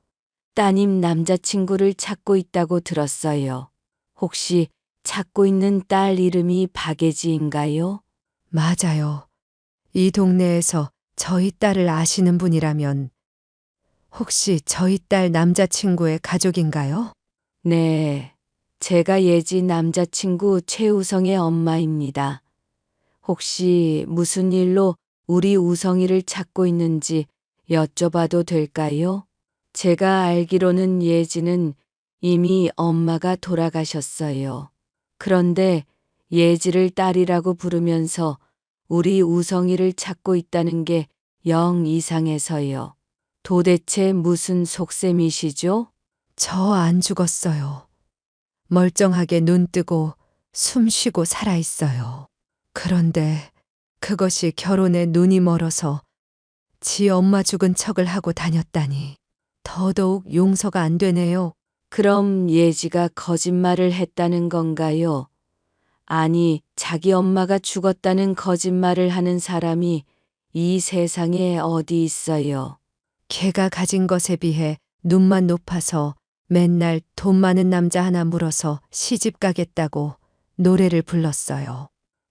따님 남자친구를 찾고 있다고 들었어요. 혹시 찾고 있는 딸 이름이 박예지인가요? 맞아요. 이 동네에서 저희 딸을 아시는 분이라면 혹시 저희 딸 남자친구의 가족인가요? 네, 제가 예지 남자친구 최우성의 엄마입니다. 혹시 무슨 일로 우리 우성이를 찾고 있는지 여쭤봐도 될까요? 제가 알기로는 예지는 이미 엄마가 돌아가셨어요. 그런데 예지를 딸이라고 부르면서 우리 우성이를 찾고 있다는 게 영 이상해서요. 도대체 무슨 속셈이시죠? 저 안 죽었어요. 멀쩡하게 눈 뜨고 숨 쉬고 살아 있어요. 그런데 그것이 결혼에 눈이 멀어서 지 엄마 죽은 척을 하고 다녔다니 더더욱 용서가 안 되네요. 그럼 예지가 거짓말을 했다는 건가요? 아니, 자기 엄마가 죽었다는 거짓말을 하는 사람이 이 세상에 어디 있어요? 걔가 가진 것에 비해 눈만 높아서 맨날 돈 많은 남자 하나 물어서 시집 가겠다고 노래를 불렀어요.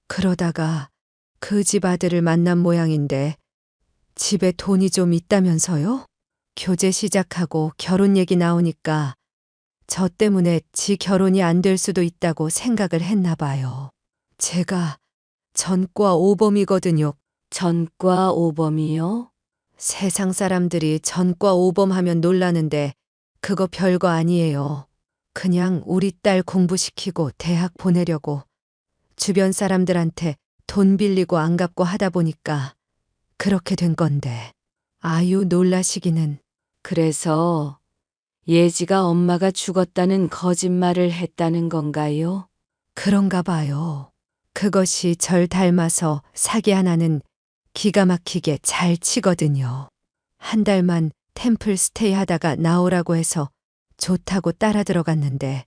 그러다가 그 집 아들을 만난 모양인데 집에 돈이 좀 있다면서요? 교제 시작하고 결혼 얘기 나오니까 저 때문에 지 결혼이 안 될 수도 있다고 생각을 했나 봐요. 제가 전과 오범이거든요. 전과 오범이요? 세상 사람들이 전과 오범하면 놀라는데 그거 별거 아니에요. 그냥 우리 딸 공부시키고 대학 보내려고 주변 사람들한테 돈 빌리고 안 갚고 하다 보니까 그렇게 된 건데. 아유, 놀라시기는. 그래서 예지가 엄마가 죽었다는 거짓말을 했다는 건가요? 그런가 봐요. 그것이 절 닮아서 사기 하나는 기가 막히게 잘 치거든요. 한 달만 템플 스테이 하다가 나오라고 해서 좋다고 따라 들어갔는데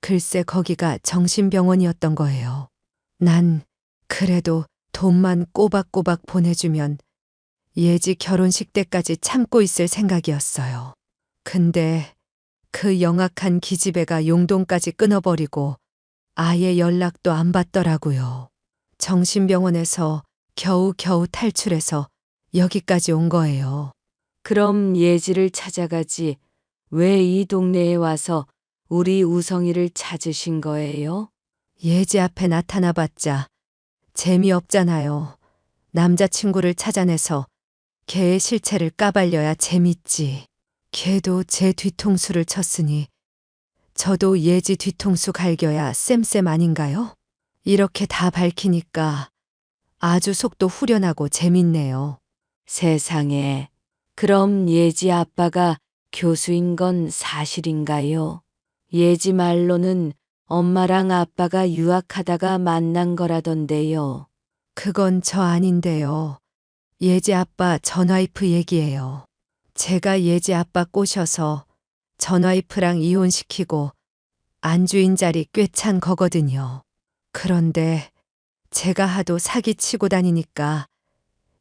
글쎄 거기가 정신병원이었던 거예요. 난 그래도 돈만 꼬박꼬박 보내주면 예지 결혼식 때까지 참고 있을 생각이었어요. 근데 그 영악한 기집애가 용돈까지 끊어버리고 아예 연락도 안 받더라고요. 정신병원에서 겨우겨우 탈출해서 여기까지 온 거예요. 그럼 예지를 찾아가지 왜 이 동네에 와서 우리 우성이를 찾으신 거예요? 예지 앞에 나타나봤자 재미없잖아요. 남자친구를 찾아내서 걔의 실체를 까발려야 재밌지. 걔도 제 뒤통수를 쳤으니 저도 예지 뒤통수 갈겨야 쌤쌤 아닌가요? 이렇게 다 밝히니까 아주 속도 후련하고 재밌네요. 세상에. 그럼 예지 아빠가 교수인 건 사실인가요? 예지 말로는 엄마랑 아빠가 유학하다가 만난 거라던데요. 그건 저 아닌데요. 예지 아빠 전와이프 얘기예요. 제가 예지 아빠 꼬셔서 전와이프랑 이혼시키고 안주인 자리 꿰찬 거거든요. 그런데 제가 하도 사기치고 다니니까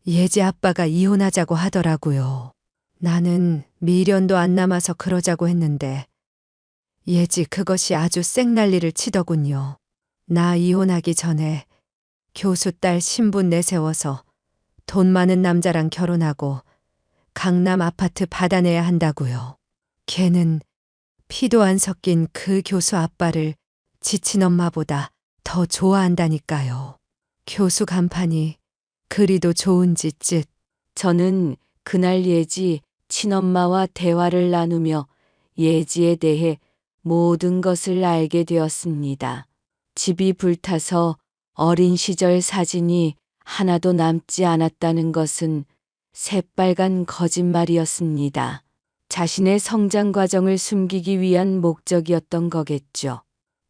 예지 아빠가 이혼하자고 하더라고요. 나는 미련도 안 남아서 그러자고 했는데 예지 그것이 아주 쌩난리를 치더군요. 나 이혼하기 전에 교수 딸 신분 내세워서 돈 많은 남자랑 결혼하고 강남 아파트 받아내야 한다고요. 걔는 피도 안 섞인 그 교수 아빠를 지친 엄마보다 더 좋아한다니까요. 교수 간판이 그리도 좋은지 쯧. 저는 그날 예지 친엄마와 대화를 나누며 예지에 대해 모든 것을 알게 되었습니다. 집이 불타서 어린 시절 사진이 하나도 남지 않았다는 것은 새빨간 거짓말이었습니다. 자신의 성장 과정을 숨기기 위한 목적이었던 거겠죠.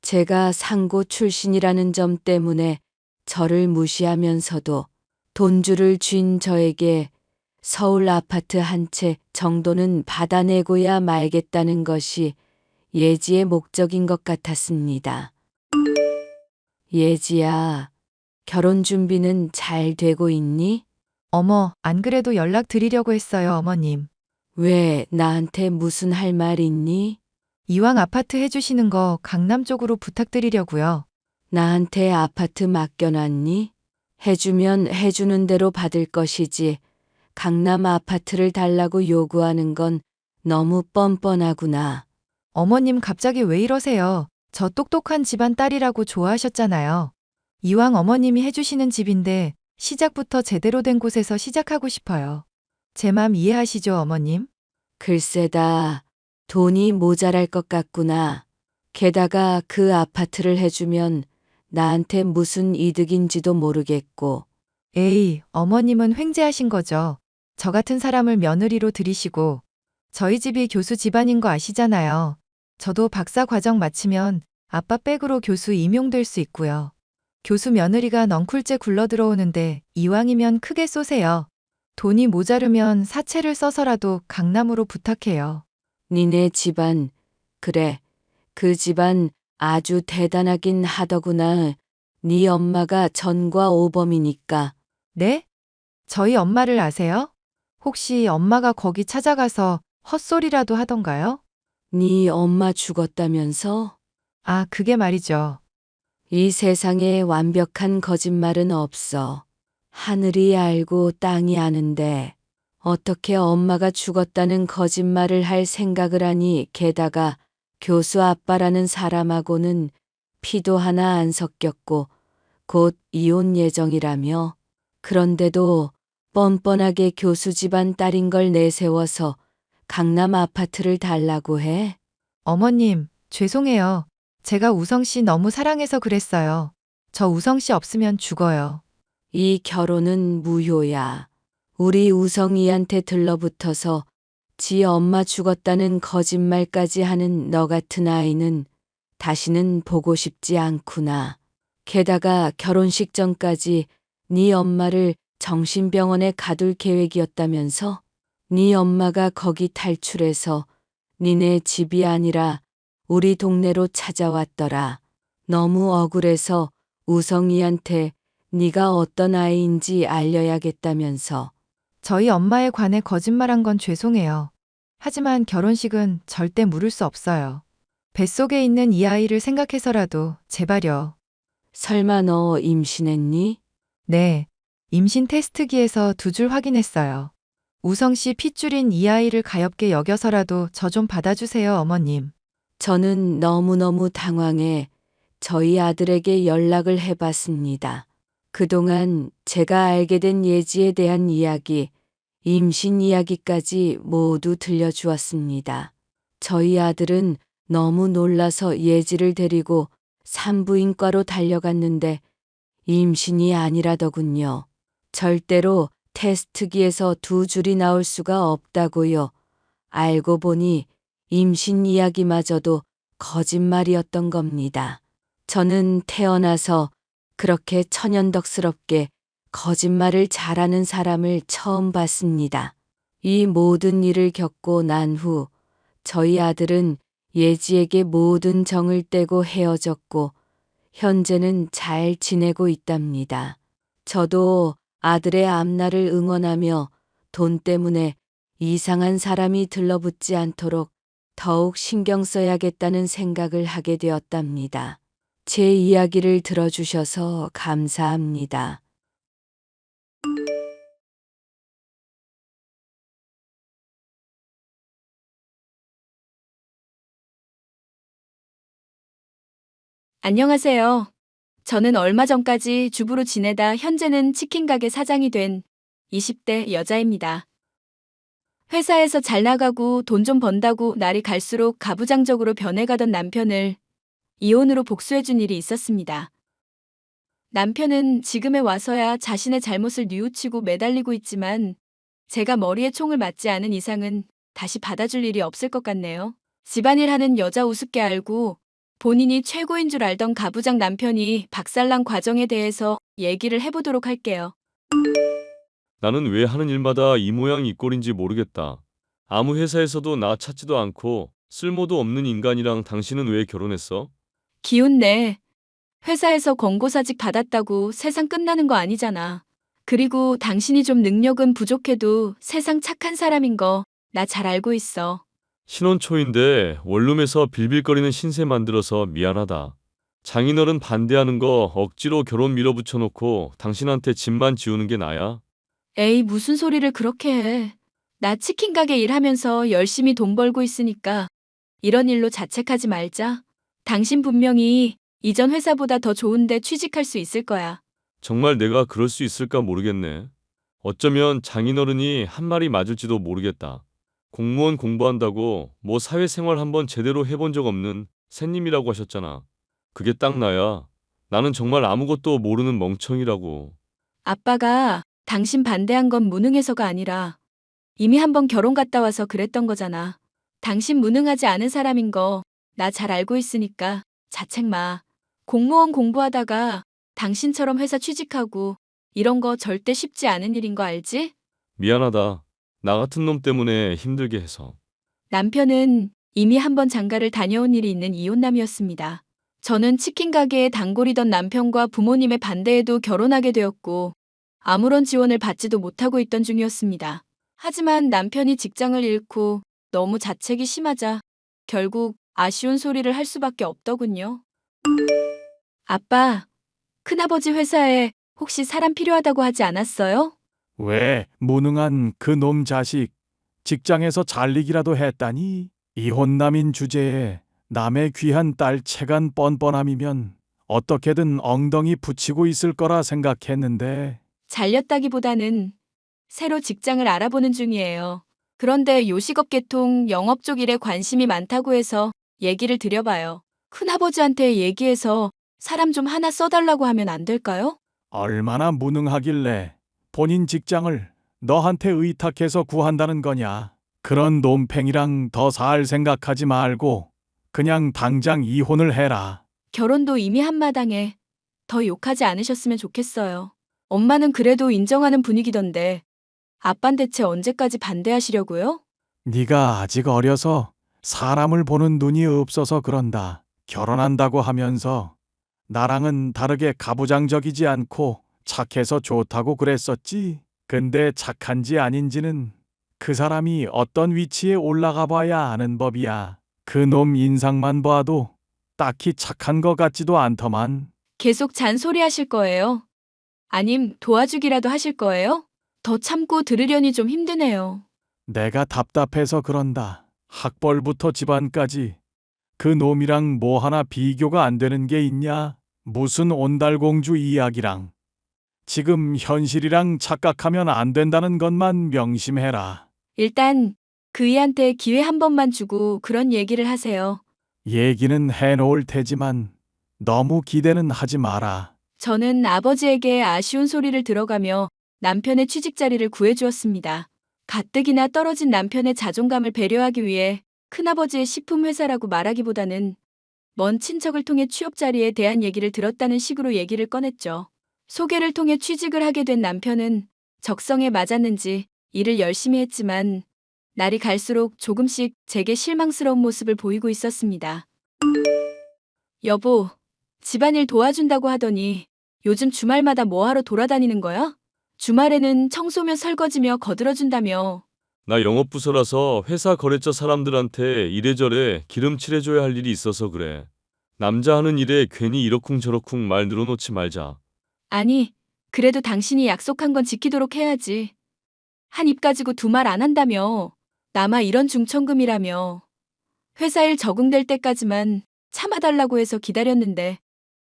제가 상고 출신이라는 점 때문에 저를 무시하면서도 돈줄을 쥔 저에게 서울 아파트 한 채 정도는 받아내고야 말겠다는 것이 예지의 목적인 것 같았습니다. 예지야, 결혼 준비는 잘 되고 있니? 어머, 안 그래도 연락 드리려고 했어요, 어머님. 왜 나한테 무슨 할 말 있니? 이왕 아파트 해주시는 거 강남 쪽으로 부탁드리려고요. 나한테 아파트 맡겨놨니? 해주면 해주는 대로 받을 것이지 강남 아파트를 달라고 요구하는 건 너무 뻔뻔하구나. 어머님 갑자기 왜 이러세요? 저 똑똑한 집안 딸이라고 좋아하셨잖아요. 이왕 어머님이 해주시는 집인데 시작부터 제대로 된 곳에서 시작하고 싶어요. 제 맘 이해하시죠, 어머님? 글쎄다. 돈이 모자랄 것 같구나. 게다가 그 아파트를 해주면 나한테 무슨 이득인지도 모르겠고. 에이, 어머님은 횡재하신 거죠. 저 같은 사람을 며느리로 들이시고, 저희 집이 교수 집안인 거 아시잖아요. 저도 박사 과정 마치면 아빠 백으로 교수 임용될 수 있고요. 교수 며느리가 넝쿨째 굴러 들어오는데 이왕이면 크게 쏘세요. 돈이 모자르면 사채를 써서라도 강남으로 부탁해요. 니네 집안, 그래, 그 집안 아주 대단하긴 하더구나. 네 엄마가 전과 오범이니까. 네? 저희 엄마를 아세요? 혹시 엄마가 거기 찾아가서 헛소리라도 하던가요? 네 엄마 죽었다면서? 아, 그게 말이죠. 이 세상에 완벽한 거짓말은 없어. 하늘이 알고 땅이 아는데 어떻게 엄마가 죽었다는 거짓말을 할 생각을 하니. 게다가 교수 아빠라는 사람하고는 피도 하나 안 섞였고 곧 이혼 예정이라며. 그런데도 뻔뻔하게 교수 집안 딸인 걸 내세워서 강남 아파트를 달라고 해? 어머님, 죄송해요. 제가 우성 씨 너무 사랑해서 그랬어요. 저 우성 씨 없으면 죽어요. 이 결혼은 무효야. 우리 우성이한테 들러붙어서 지 엄마 죽었다는 거짓말까지 하는 너 같은 아이는 다시는 보고 싶지 않구나. 게다가 결혼식 전까지 네 엄마를 정신병원에 가둘 계획이었다면서? 네 엄마가 거기 탈출해서 니네 집이 아니라 우리 동네로 찾아왔더라. 너무 억울해서 우성이한테 네가 어떤 아이인지 알려야겠다면서. 저희 엄마에 관해 거짓말한 건 죄송해요. 하지만 결혼식은 절대 무를 수 없어요. 뱃속에 있는 이 아이를 생각해서라도 제발요. 설마 너 임신했니? 네. 임신 테스트기에서 2줄 확인했어요. 우성 씨 핏줄인 이 아이를 가엾게 여겨서라도 저 좀 받아주세요, 어머님. 저는 너무너무 당황해 저희 아들에게 연락을 해봤습니다. 그동안 제가 알게 된 예지에 대한 이야기, 임신 이야기까지 모두 들려주었습니다. 저희 아들은 너무 놀라서 예지를 데리고 산부인과로 달려갔는데 임신이 아니라더군요. 절대로 테스트기에서 2줄이 나올 수가 없다고요. 알고 보니 임신 이야기마저도 거짓말이었던 겁니다. 저는 태어나서 그렇게 천연덕스럽게 거짓말을 잘하는 사람을 처음 봤습니다. 이 모든 일을 겪고 난 후 저희 아들은 예지에게 모든 정을 떼고 헤어졌고 현재는 잘 지내고 있답니다. 저도 아들의 앞날을 응원하며 돈 때문에 이상한 사람이 들러붙지 않도록 더욱 신경 써야겠다는 생각을 하게 되었답니다. 제 이야기를 들어주셔서 감사합니다. 안녕하세요. 저는 얼마 전까지 주부로 지내다 현재는 치킨 가게 사장이 된 20대 여자입니다. 회사에서 잘 나가고 돈 좀 번다고 날이 갈수록 가부장적으로 변해가던 남편을 이혼으로 복수해준 일이 있었습니다. 남편은 지금에 와서야 자신의 잘못을 뉘우치고 매달리고 있지만 제가 머리에 총을 맞지 않은 이상은 다시 받아줄 일이 없을 것 같네요. 집안일 하는 여자 우습게 알고 본인이 최고인 줄 알던 가부장 남편이 박살난 과정에 대해서 얘기를 해보도록 할게요. 나는 왜 하는 일마다 이 모양 이 꼴인지 모르겠다. 아무 회사에서도 나 찾지도 않고 쓸모도 없는 인간이랑 당신은 왜 결혼했어? 기운내. 회사에서 권고사직 받았다고 세상 끝나는 거 아니잖아. 그리고 당신이 좀 능력은 부족해도 세상 착한 사람인 거 나 잘 알고 있어. 신혼 초인데 원룸에서 빌빌거리는 신세 만들어서 미안하다. 장인어른 반대하는 거 억지로 결혼 밀어붙여놓고 당신한테 집만 지우는 게 나야. 에이, 무슨 소리를 그렇게 해. 나 치킨 가게 일하면서 열심히 돈 벌고 있으니까 이런 일로 자책하지 말자. 당신 분명히 이전 회사보다 더 좋은데 취직할 수 있을 거야. 정말 내가 그럴 수 있을까 모르겠네. 어쩌면 장인어른이 한 말이 맞을지도 모르겠다. 공무원 공부한다고 뭐 사회생활 한번 제대로 해본 적 없는 새님이라고 하셨잖아. 그게 딱 나야. 나는 정말 아무것도 모르는 멍청이라고. 아빠가 당신 반대한 건 무능해서가 아니라 이미 한 번 결혼 갔다 와서 그랬던 거잖아. 당신 무능하지 않은 사람인 거 나 잘 알고 있으니까 자책 마. 공무원 공부하다가 당신처럼 회사 취직하고 이런 거 절대 쉽지 않은 일인 거 알지? 미안하다. 나 같은 놈 때문에 힘들게 해서. 남편은 이미 한 번 장가를 다녀온 일이 있는 이혼남이었습니다. 저는 치킨 가게에 단골이던 남편과 부모님의 반대에도 결혼하게 되었고 아무런 지원을 받지도 못하고 있던 중이었습니다. 하지만 남편이 직장을 잃고 너무 자책이 심하자 결국 아쉬운 소리를 할 수밖에 없더군요. 아빠, 큰아버지 회사에 혹시 사람 필요하다고 하지 않았어요? 왜 무능한 그 놈 자식 직장에서 잘리기라도 했다니? 이혼남인 주제에 남의 귀한 딸 채간 뻔뻔함이면 어떻게든 엉덩이 붙이고 있을 거라 생각했는데. 잘렸다기보다는 새로 직장을 알아보는 중이에요. 그런데 요식업 계통 영업 쪽 일에 관심이 많다고 해서 얘기를 드려봐요. 큰아버지한테 얘기해서 사람 좀 하나 써달라고 하면 안 될까요? 얼마나 무능하길래 본인 직장을 너한테 의탁해서 구한다는 거냐? 그런 놈팽이랑 더 살 생각하지 말고 그냥 당장 이혼을 해라. 결혼도 이미 한마당에 더 욕하지 않으셨으면 좋겠어요. 엄마는 그래도 인정하는 분위기던데 아빤 대체 언제까지 반대하시려고요? 네가 아직 어려서 사람을 보는 눈이 없어서 그런다. 결혼한다고 하면서 나랑은 다르게 가부장적이지 않고 착해서 좋다고 그랬었지. 근데 착한지 아닌지는 그 사람이 어떤 위치에 올라가 봐야 아는 법이야. 그 놈 인상만 봐도 딱히 착한 것 같지도 않더만. 계속 잔소리 하실 거예요? 아님 도와주기라도 하실 거예요? 더 참고 들으려니 좀 힘드네요. 내가 답답해서 그런다. 학벌부터 집안까지 그 놈이랑 뭐 하나 비교가 안 되는 게 있냐? 무슨 온달공주 이야기랑. 지금 현실이랑 착각하면 안 된다는 것만 명심해라. 일단 그이한테 기회 한 번만 주고 그런 얘기를 하세요. 얘기는 해놓을 테지만 너무 기대는 하지 마라. 저는 아버지에게 아쉬운 소리를 들어가며 남편의 취직 자리를 구해주었습니다. 가뜩이나 떨어진 남편의 자존감을 배려하기 위해 큰아버지의 식품회사라고 말하기보다는 먼 친척을 통해 취업 자리에 대한 얘기를 들었다는 식으로 얘기를 꺼냈죠. 소개를 통해 취직을 하게 된 남편은 적성에 맞았는지 일을 열심히 했지만 날이 갈수록 조금씩 제게 실망스러운 모습을 보이고 있었습니다. 여보, 집안일 도와준다고 하더니 요즘 주말마다 뭐하러 돌아다니는 거야? 주말에는 청소며 설거지며 거들어준다며. 나 영업부서라서 회사 거래처 사람들한테 이래저래 기름칠해줘야 할 일이 있어서 그래. 남자 하는 일에 괜히 이러쿵저러쿵 말 늘어놓지 말자. 아니, 그래도 당신이 약속한 건 지키도록 해야지. 한 입 가지고 두 말 안 한다며. 나마 이런 중천금이라며. 회사 일 적응될 때까지만 참아달라고 해서 기다렸는데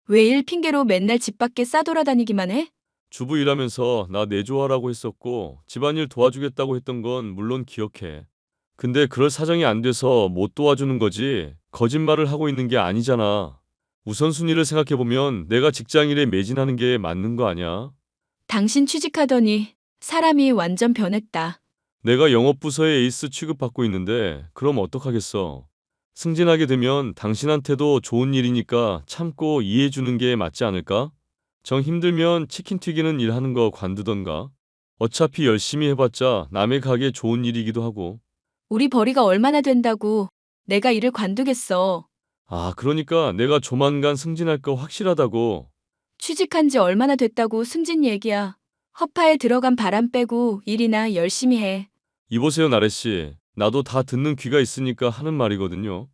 왜 일 핑계로 맨날 집 밖에 싸돌아다니기만 해? 주부 일하면서 나 내조하라고 했었고 집안일 도와주겠다고 했던 건 물론 기억해. 근데 그럴 사정이 안 돼서 못 도와주는 거지 거짓말을 하고 있는 게 아니잖아. 우선순위를 생각해보면 내가 직장일에 매진하는 게 맞는 거 아니야? 당신 취직하더니 사람이 완전 변했다. 내가 영업부서에 에이스 취급받고 있는데 그럼 어떡하겠어. 승진하게 되면 당신한테도 좋은 일이니까 참고 이해해주는 게 맞지 않을까? 정 힘들면 치킨 튀기는 일 하는 거 관두던가. 어차피 열심히 해봤자 남의 가게 좋은 일이기도 하고. 우리 벌이가 얼마나 된다고 내가 일을 관두겠어. 아, 그러니까 내가 조만간 승진할 거 확실하다고. 취직한 지 얼마나 됐다고 승진 얘기야. 허파에 들어간 바람 빼고 일이나 열심히 해. 이보세요, 나래씨. 나도 다 듣는 귀가 있으니까 하는 말이거든요.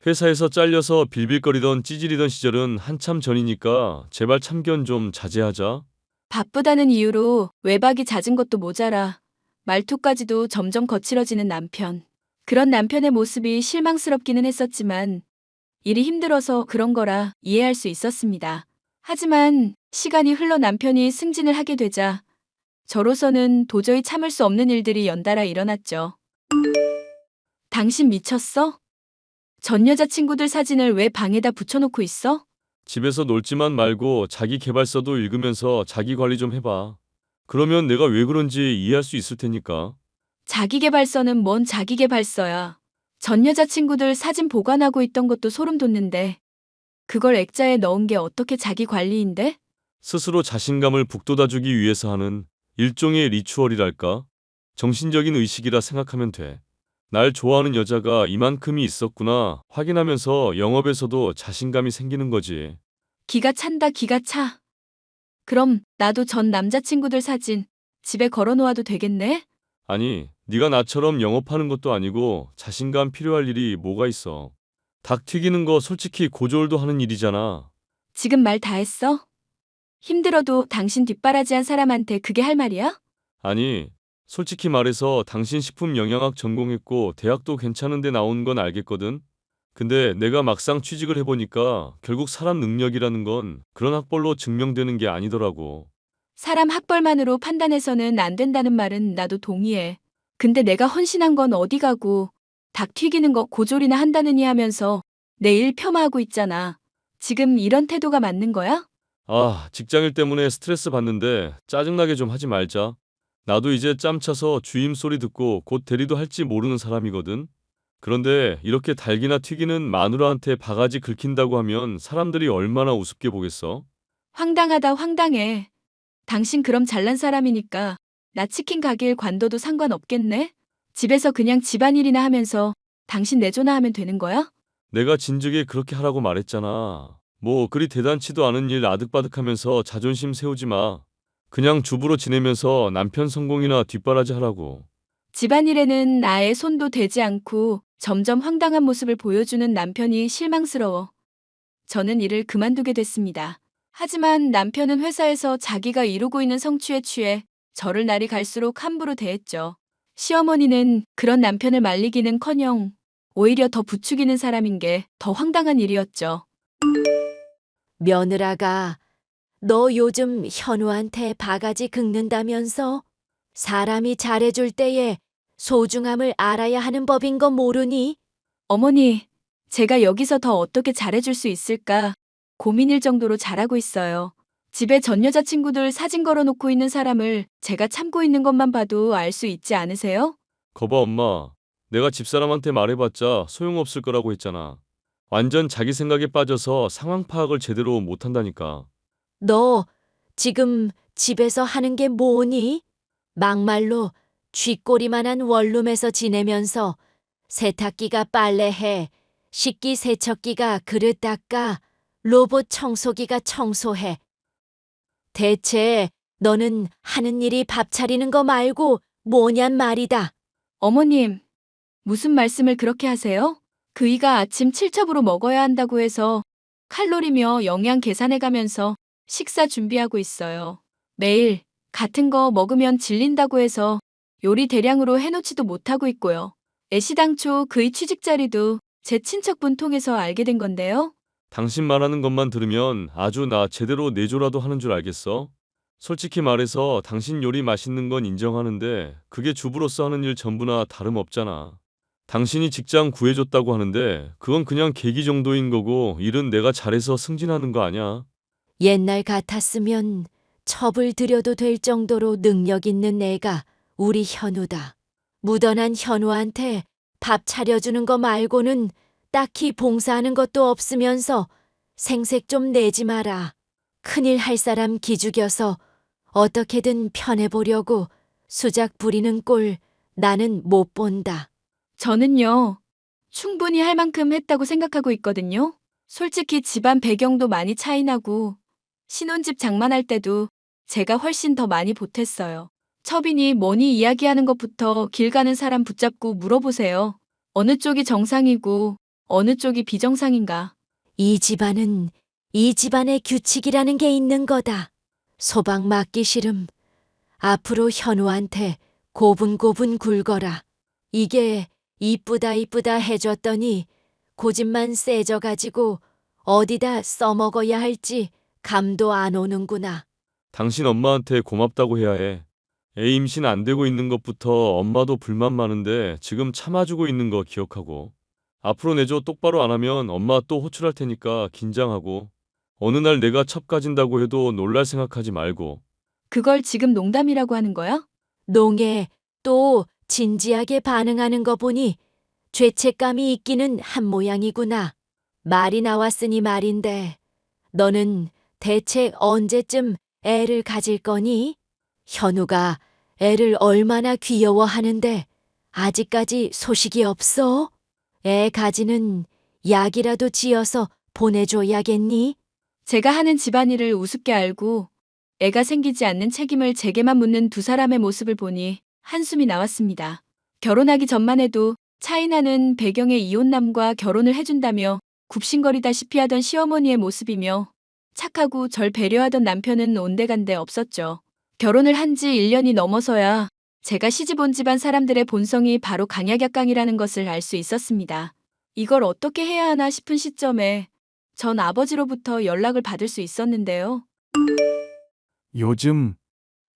회사에서 잘려서 빌빌거리던 찌질이던 시절은 한참 전이니까 제발 참견 좀 자제하자. 바쁘다는 이유로 외박이 잦은 것도 모자라 말투까지도 점점 거칠어지는 남편. 그런 남편의 모습이 실망스럽기는 했었지만 일이 힘들어서 그런 거라 이해할 수 있었습니다. 하지만 시간이 흘러 남편이 승진을 하게 되자 저로서는 도저히 참을 수 없는 일들이 연달아 일어났죠. 당신 미쳤어? 전 여자친구들 사진을 왜 방에다 붙여놓고 있어? 집에서 놀지만 말고 자기 계발서도 읽으면서 자기 관리 좀 해봐. 그러면 내가 왜 그런지 이해할 수 있을 테니까. 자기계발서는 뭔 자기계발서야. 전 여자친구들 사진 보관하고 있던 것도 소름 돋는데 그걸 액자에 넣은 게 어떻게 자기 관리인데? 스스로 자신감을 북돋아주기 위해서 하는 일종의 리추얼이랄까? 정신적인 의식이라 생각하면 돼. 날 좋아하는 여자가 이만큼이 있었구나 확인하면서 영업에서도 자신감이 생기는 거지. 기가 찬다 기가 차. 그럼 나도 전 남자친구들 사진 집에 걸어놓아도 되겠네? 아니, 네가 나처럼 영업하는 것도 아니고 자신감 필요할 일이 뭐가 있어. 닭 튀기는 거 솔직히 고졸도 하는 일이잖아. 지금 말 다 했어? 힘들어도 당신 뒷바라지한 사람한테 그게 할 말이야? 아니, 솔직히 말해서 당신 식품 영양학 전공했고 대학도 괜찮은데 나온 건 알겠거든? 근데 내가 막상 취직을 해보니까 결국 사람 능력이라는 건 그런 학벌로 증명되는 게 아니더라고. 사람 학벌만으로 판단해서는 안 된다는 말은 나도 동의해. 근데 내가 헌신한 건 어디 가고 닭 튀기는 거 고졸이나 한다느니 하면서 내 일 폄하하고 있잖아. 지금 이런 태도가 맞는 거야? 아, 직장일 때문에 스트레스 받는데 짜증나게 좀 하지 말자. 나도 이제 짬 차서 주임 소리 듣고 곧 대리도 할지 모르는 사람이거든. 그런데 이렇게 달기나 튀기는 마누라한테 바가지 긁힌다고 하면 사람들이 얼마나 우습게 보겠어? 황당하다 황당해. 당신 그럼 잘난 사람이니까 나 치킨 가게일 관둬도 상관없겠네? 집에서 그냥 집안일이나 하면서 당신 내조나 하면 되는 거야? 내가 진즉에 그렇게 하라고 말했잖아. 뭐 그리 대단치도 않은 일 아득바득하면서 자존심 세우지 마. 그냥 주부로 지내면서 남편 성공이나 뒷바라지 하라고. 집안일에는 나의 손도 대지 않고 점점 황당한 모습을 보여주는 남편이 실망스러워. 저는 일을 그만두게 됐습니다. 하지만 남편은 회사에서 자기가 이루고 있는 성취에 취해 저를 날이 갈수록 함부로 대했죠. 시어머니는 그런 남편을 말리기는커녕 오히려 더 부추기는 사람인 게 더 황당한 일이었죠. 며느라가 너 요즘 현우한테 바가지 긁는다면서? 사람이 잘해줄 때에 소중함을 알아야 하는 법인 거 모르니? 어머니, 제가 여기서 더 어떻게 잘해줄 수 있을까 고민일 정도로 잘하고 있어요. 집에 전 여자친구들 사진 걸어놓고 있는 사람을 제가 참고 있는 것만 봐도 알 수 있지 않으세요? 거봐 엄마. 내가 집사람한테 말해봤자 소용없을 거라고 했잖아. 완전 자기 생각에 빠져서 상황 파악을 제대로 못한다니까. 너 지금 집에서 하는 게 뭐니? 막말로 쥐꼬리만한 원룸에서 지내면서 세탁기가 빨래해, 식기 세척기가 그릇 닦아, 로봇 청소기가 청소해. 대체 너는 하는 일이 밥 차리는 거 말고 뭐냔 말이다. 어머님, 무슨 말씀을 그렇게 하세요? 그이가 아침 7첩으로 먹어야 한다고 해서 칼로리며 영양 계산해가면서 식사 준비하고 있어요. 매일 같은 거 먹으면 질린다고 해서 요리 대량으로 해놓지도 못하고 있고요. 애시당초 그이 취직 자리도 제 친척분 통해서 알게 된 건데요. 당신 말하는 것만 들으면 아주 나 제대로 내조라도 하는 줄 알겠어? 솔직히 말해서 당신 요리 맛있는 건 인정하는데 그게 주부로서 하는 일 전부나 다름없잖아. 당신이 직장 구해줬다고 하는데 그건 그냥 계기 정도인 거고 일은 내가 잘해서 승진하는 거 아냐? 옛날 같았으면 첩을 들여도 될 정도로 능력 있는 애가 우리 현우다. 무던한 현우한테 밥 차려주는 거 말고는 딱히 봉사하는 것도 없으면서 생색 좀 내지 마라. 큰일 할 사람 기죽여서 어떻게든 편해보려고 수작 부리는 꼴 나는 못 본다. 저는요, 충분히 할 만큼 했다고 생각하고 있거든요. 솔직히 집안 배경도 많이 차이나고 신혼집 장만할 때도 제가 훨씬 더 많이 보탰어요. 첩이니 뭐니 이야기하는 것부터 길 가는 사람 붙잡고 물어보세요. 어느 쪽이 정상이고 어느 쪽이 비정상인가. 이 집안은 이 집안의 규칙이라는 게 있는 거다. 소방 맞기 싫음. 앞으로 현우한테 고분고분 굴거라. 이게 이쁘다 이쁘다 해줬더니 고집만 세져가지고 어디다 써먹어야 할지 감도 안 오는구나. 당신 엄마한테 고맙다고 해야 해. 애 임신 안 되고 있는 것부터 엄마도 불만 많은데 지금 참아주고 있는 거 기억하고. 앞으로 내조 똑바로 안 하면 엄마 또 호출할 테니까 긴장하고. 어느 날 내가 첩 가진다고 해도 놀랄 생각하지 말고. 그걸 지금 농담이라고 하는 거야? 농에 또 진지하게 반응하는 거 보니 죄책감이 있기는 한 모양이구나. 말이 나왔으니 말인데, 너는 대체 언제쯤 애를 가질 거니? 현우가 애를 얼마나 귀여워하는데 아직까지 소식이 없어? 애 가지는 약이라도 지어서 보내줘야겠니? 제가 하는 집안일을 우습게 알고 애가 생기지 않는 책임을 제게만 묻는 두 사람의 모습을 보니 한숨이 나왔습니다. 결혼하기 전만 해도 차이나는 배경의 이혼남과 결혼을 해준다며 굽신거리다시피 하던 시어머니의 모습이며 착하고 절 배려하던 남편은 온데간데 없었죠. 결혼을 한 지 1년이 넘어서야 제가 시집 온 집안 사람들의 본성이 바로 강약약강이라는 것을 알 수 있었습니다. 이걸 어떻게 해야 하나 싶은 시점에 전 아버지로부터 연락을 받을 수 있었는데요. 요즘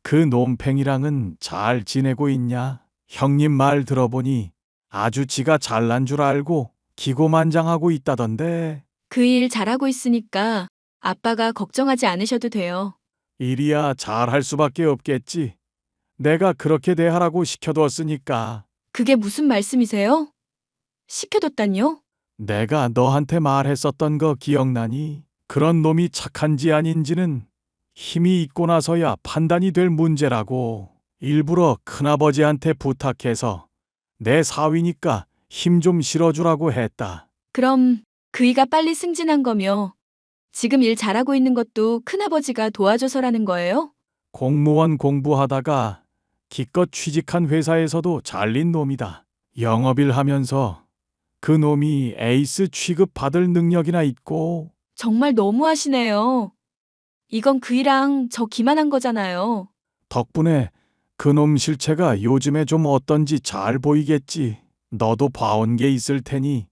그 놈팽이랑은 잘 지내고 있냐? 형님 말 들어보니 아주 지가 잘난 줄 알고 기고만장하고 있다던데. 그 일 잘하고 있으니까 아빠가 걱정하지 않으셔도 돼요. 일이야 잘할 수밖에 없겠지. 내가 그렇게 대하라고 시켜뒀으니까. 그게 무슨 말씀이세요? 시켜뒀다뇨? 내가 너한테 말했었던 거 기억나니? 그런 놈이 착한지 아닌지는 힘이 있고 나서야 판단이 될 문제라고. 일부러 큰아버지한테 부탁해서 내 사위니까 힘 좀 실어주라고 했다. 그럼 그이가 빨리 승진한 거며 지금 일 잘하고 있는 것도 큰아버지가 도와줘서라는 거예요? 공무원 공부하다가 기껏 취직한 회사에서도 잘린 놈이다. 영업일 하면서 그 놈이 에이스 취급 받을 능력이나 있고. 정말 너무하시네요. 이건 그이랑 저 기만한 거잖아요. 덕분에 그놈 실체가 요즘에 좀 어떤지 잘 보이겠지. 너도 봐온 게 있을 테니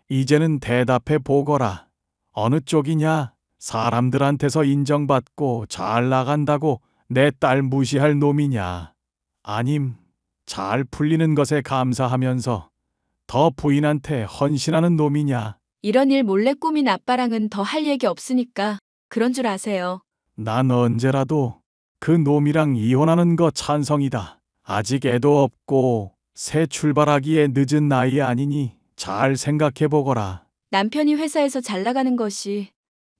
이제는 대답해 보거라. 어느 쪽이냐? 사람들한테서 인정받고 잘 나간다고 내 딸 무시할 놈이냐? 아님 잘 풀리는 것에 감사하면서 더 부인한테 헌신하는 놈이냐? 이런 일 몰래 꾸민 아빠랑은 더 할 얘기 없으니까 그런 줄 아세요. 난 언제라도 그 놈이랑 이혼하는 거 찬성이다. 아직 애도 없고 새 출발하기에 늦은 나이 아니니 잘 생각해 보거라. 남편이 회사에서 잘 나가는 것이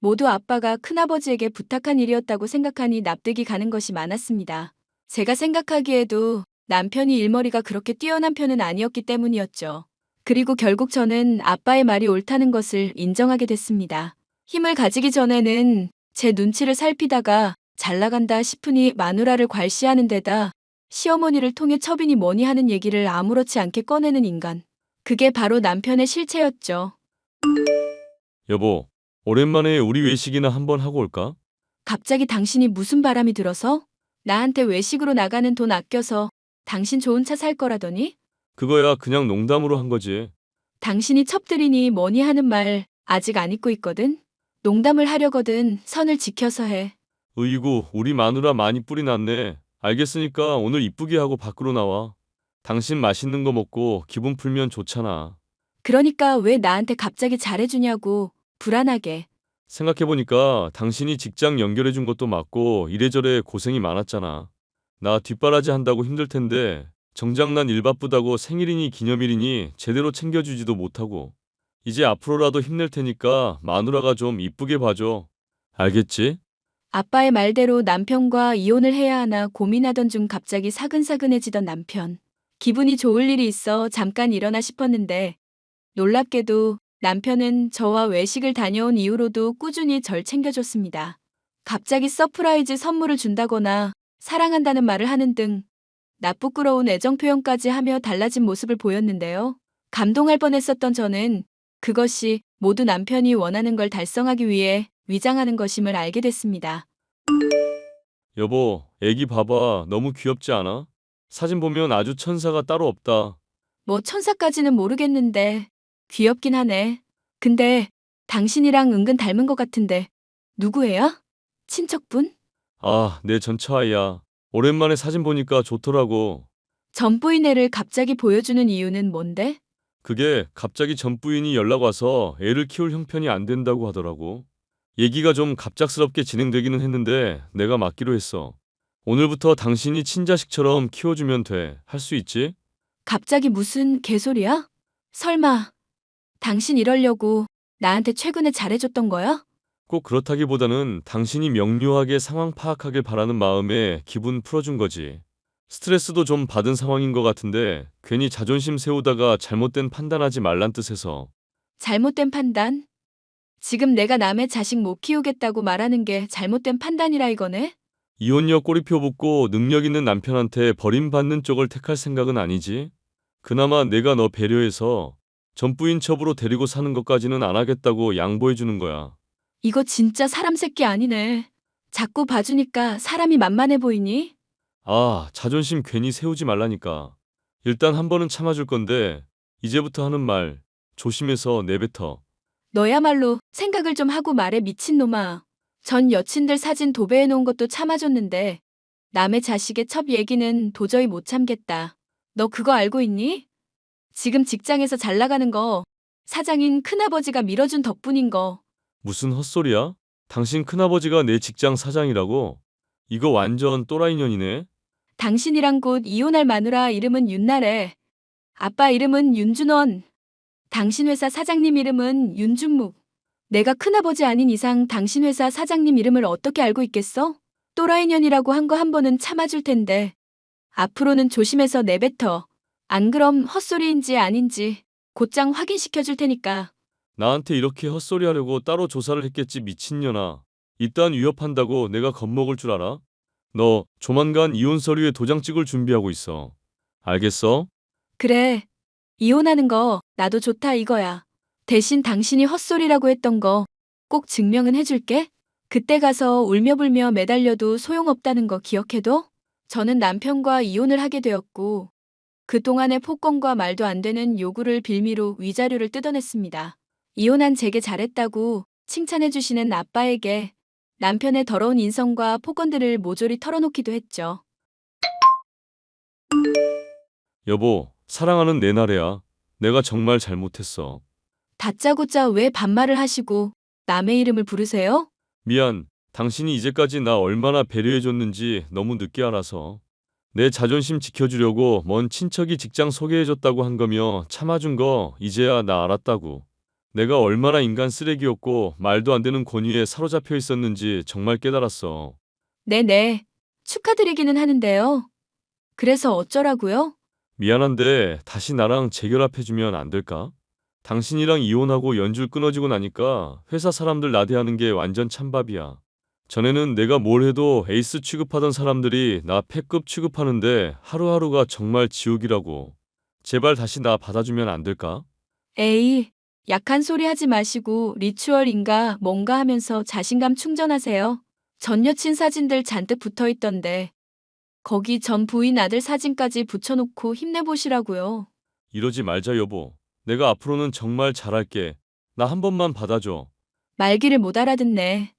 모두 아빠가 큰아버지에게 부탁한 일이었다고 생각하니 납득이 가는 것이 많았습니다. 제가 생각하기에도 남편이 일머리가 그렇게 뛰어난 편은 아니었기 때문이었죠. 그리고 결국 저는 아빠의 말이 옳다는 것을 인정하게 됐습니다. 힘을 가지기 전에는 제 눈치를 살피다가 잘 나간다 싶으니 마누라를 괄시하는 데다 시어머니를 통해 첩이니 뭐니 하는 얘기를 아무렇지 않게 꺼내는 인간. 그게 바로 남편의 실체였죠. 여보, 오랜만에 우리 외식이나 한번 하고 올까? 갑자기 당신이 무슨 바람이 들어서? 나한테 외식으로 나가는 돈 아껴서 당신 좋은 차 살 거라더니? 그거야 그냥 농담으로 한 거지. 당신이 첩들이니 뭐니 하는 말 아직 안 잊고 있거든? 농담을 하려거든 선을 지켜서 해. 으이구, 우리 마누라 많이 뿔이 났네. 알겠으니까 오늘 이쁘게 하고 밖으로 나와. 당신 맛있는 거 먹고 기분 풀면 좋잖아. 그러니까 왜 나한테 갑자기 잘해주냐고 불안하게. 생각해보니까 당신이 직장 연결해준 것도 맞고 이래저래 고생이 많았잖아. 나 뒷바라지 한다고 힘들 텐데 정작 난 일 바쁘다고 생일이니 기념일이니 제대로 챙겨주지도 못하고. 이제 앞으로라도 힘낼 테니까 마누라가 좀 이쁘게 봐줘. 알겠지? 아빠의 말대로 남편과 이혼을 해야 하나 고민하던 중 갑자기 사근사근해지던 남편. 기분이 좋을 일이 있어 잠깐 일어나 싶었는데 놀랍게도 남편은 저와 외식을 다녀온 이후로도 꾸준히 절 챙겨줬습니다. 갑자기 서프라이즈 선물을 준다거나 사랑한다는 말을 하는 등 나쁘끄러운 애정 표현까지 하며 달라진 모습을 보였는데요. 감동할 뻔했었던 저는 그것이 모두 남편이 원하는 걸 달성하기 위해 위장하는 것임을 알게 됐습니다. 여보, 애기 봐봐. 너무 귀엽지 않아? 사진 보면 아주 천사가 따로 없다. 뭐 천사까지는 모르겠는데 귀엽긴 하네. 근데 당신이랑 은근 닮은 것 같은데 누구예요? 친척분? 아, 내 전처아이야. 오랜만에 사진 보니까 좋더라고. 전부인 애를 갑자기 보여주는 이유는 뭔데? 그게 갑자기 전 부인이 연락 와서 애를 키울 형편이 안 된다고 하더라고. 얘기가 좀 갑작스럽게 진행되기는 했는데 내가 맡기로 했어. 오늘부터 당신이 친자식처럼 키워주면 돼. 할 수 있지? 갑자기 무슨 개소리야? 설마 당신 이러려고 나한테 최근에 잘해줬던 거야? 꼭 그렇다기보다는 당신이 명료하게 상황 파악하길 바라는 마음에 기분 풀어준 거지. 스트레스도 좀 받은 상황인 것 같은데 괜히 자존심 세우다가 잘못된 판단하지 말란 뜻에서. 잘못된 판단? 지금 내가 남의 자식 못 키우겠다고 말하는 게 잘못된 판단이라 이거네? 이혼녀 꼬리표 붙고 능력 있는 남편한테 버림받는 쪽을 택할 생각은 아니지? 그나마 내가 너 배려해서 전부인 첩으로 데리고 사는 것까지는 안 하겠다고 양보해 주는 거야. 이거 진짜 사람 새끼 아니네. 자꾸 봐주니까 사람이 만만해 보이니? 아, 자존심 괜히 세우지 말라니까. 일단 한 번은 참아줄 건데 이제부터 하는 말 조심해서 내뱉어. 너야말로 생각을 좀 하고 말해 미친놈아. 전 여친들 사진 도배해 놓은 것도 참아줬는데 남의 자식의 첩 얘기는 도저히 못 참겠다. 너 그거 알고 있니? 지금 직장에서 잘 나가는 거 사장인 큰아버지가 밀어준 덕분인 거. 무슨 헛소리야? 당신 큰아버지가 내 직장 사장이라고? 이거 완전 또라이년이네. 당신이랑 곧 이혼할 마누라 이름은 윤나래. 아빠 이름은 윤준원. 당신 회사 사장님 이름은 윤준묵. 내가 큰아버지 아닌 이상 당신 회사 사장님 이름을 어떻게 알고 있겠어? 또라이년이라고 한 거 한 번은 참아줄 텐데. 앞으로는 조심해서 내뱉어. 안 그럼 헛소리인지 아닌지 곧장 확인시켜줄 테니까. 나한테 이렇게 헛소리 하려고 따로 조사를 했겠지 미친년아. 이딴 위협한다고 내가 겁먹을 줄 알아? 너 조만간 이혼 서류에 도장 찍을 준비하고 있어. 알겠어? 그래. 이혼하는 거 나도 좋다 이거야. 대신 당신이 헛소리라고 했던 거 꼭 증명은 해줄게. 그때 가서 울며불며 매달려도 소용없다는 거 기억해둬. 저는 남편과 이혼을 하게 되었고 그동안의 폭언과 말도 안 되는 요구를 빌미로 위자료를 뜯어냈습니다. 이혼한 제게 잘했다고 칭찬해주시는 아빠에게 남편의 더러운 인성과 폭언들을 모조리 털어놓기도 했죠. 여보, 사랑하는 내 나래야. 내가 정말 잘못했어. 다짜고짜 왜 반말을 하시고 남의 이름을 부르세요? 미안. 당신이 이제까지 나 얼마나 배려해줬는지 너무 늦게 알아서. 내 자존심 지켜주려고 먼 친척이 직장 소개해줬다고 한 거며 참아준 거 이제야 나 알았다고. 내가 얼마나 인간 쓰레기였고 말도 안 되는 권위에 사로잡혀 있었는지 정말 깨달았어. 네네. 축하드리기는 하는데요. 그래서 어쩌라고요? 미안한데 다시 나랑 재결합해주면 안 될까? 당신이랑 이혼하고 연줄 끊어지고 나니까 회사 사람들 나대하는 게 완전 찬밥이야. 전에는 내가 뭘 해도 에이스 취급하던 사람들이 나 패급 취급하는데 하루하루가 정말 지옥이라고. 제발 다시 나 받아주면 안 될까? 에이, 약한 소리 하지 마시고 리추얼인가 뭔가 하면서 자신감 충전하세요. 전 여친 사진들 잔뜩 붙어 있던데 거기 전 부인 아들 사진까지 붙여놓고 힘내보시라고요. 이러지 말자 여보. 내가 앞으로는 정말 잘할게. 나 한 번만 받아줘. 말귀를 못 알아듣네.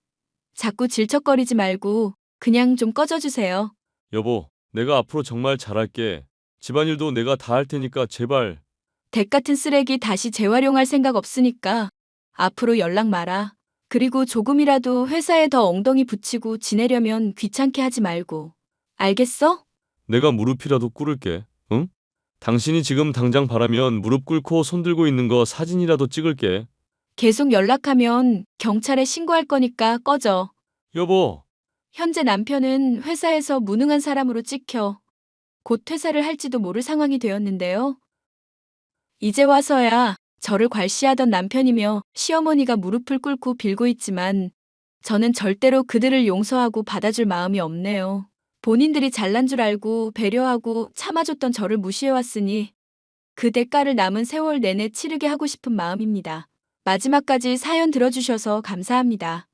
자꾸 질척거리지 말고 그냥 좀 꺼져주세요. 여보, 내가 앞으로 정말 잘할게. 집안일도 내가 다 할 테니까 제발. 댁 같은 쓰레기 다시 재활용할 생각 없으니까 앞으로 연락 마라. 그리고 조금이라도 회사에 더 엉덩이 붙이고 지내려면 귀찮게 하지 말고. 알겠어? 내가 무릎이라도 꿇을게. 응? 당신이 지금 당장 바라면 무릎 꿇고 손 들고 있는 거 사진이라도 찍을게. 계속 연락하면 경찰에 신고할 거니까 꺼져. 여보. 현재 남편은 회사에서 무능한 사람으로 찍혀 곧 퇴사를 할지도 모를 상황이 되었는데요. 이제 와서야 저를 괄시하던 남편이며 시어머니가 무릎을 꿇고 빌고 있지만 저는 절대로 그들을 용서하고 받아줄 마음이 없네요. 본인들이 잘난 줄 알고 배려하고 참아줬던 저를 무시해왔으니 그 대가를 남은 세월 내내 치르게 하고 싶은 마음입니다. 마지막까지 사연 들어주셔서 감사합니다.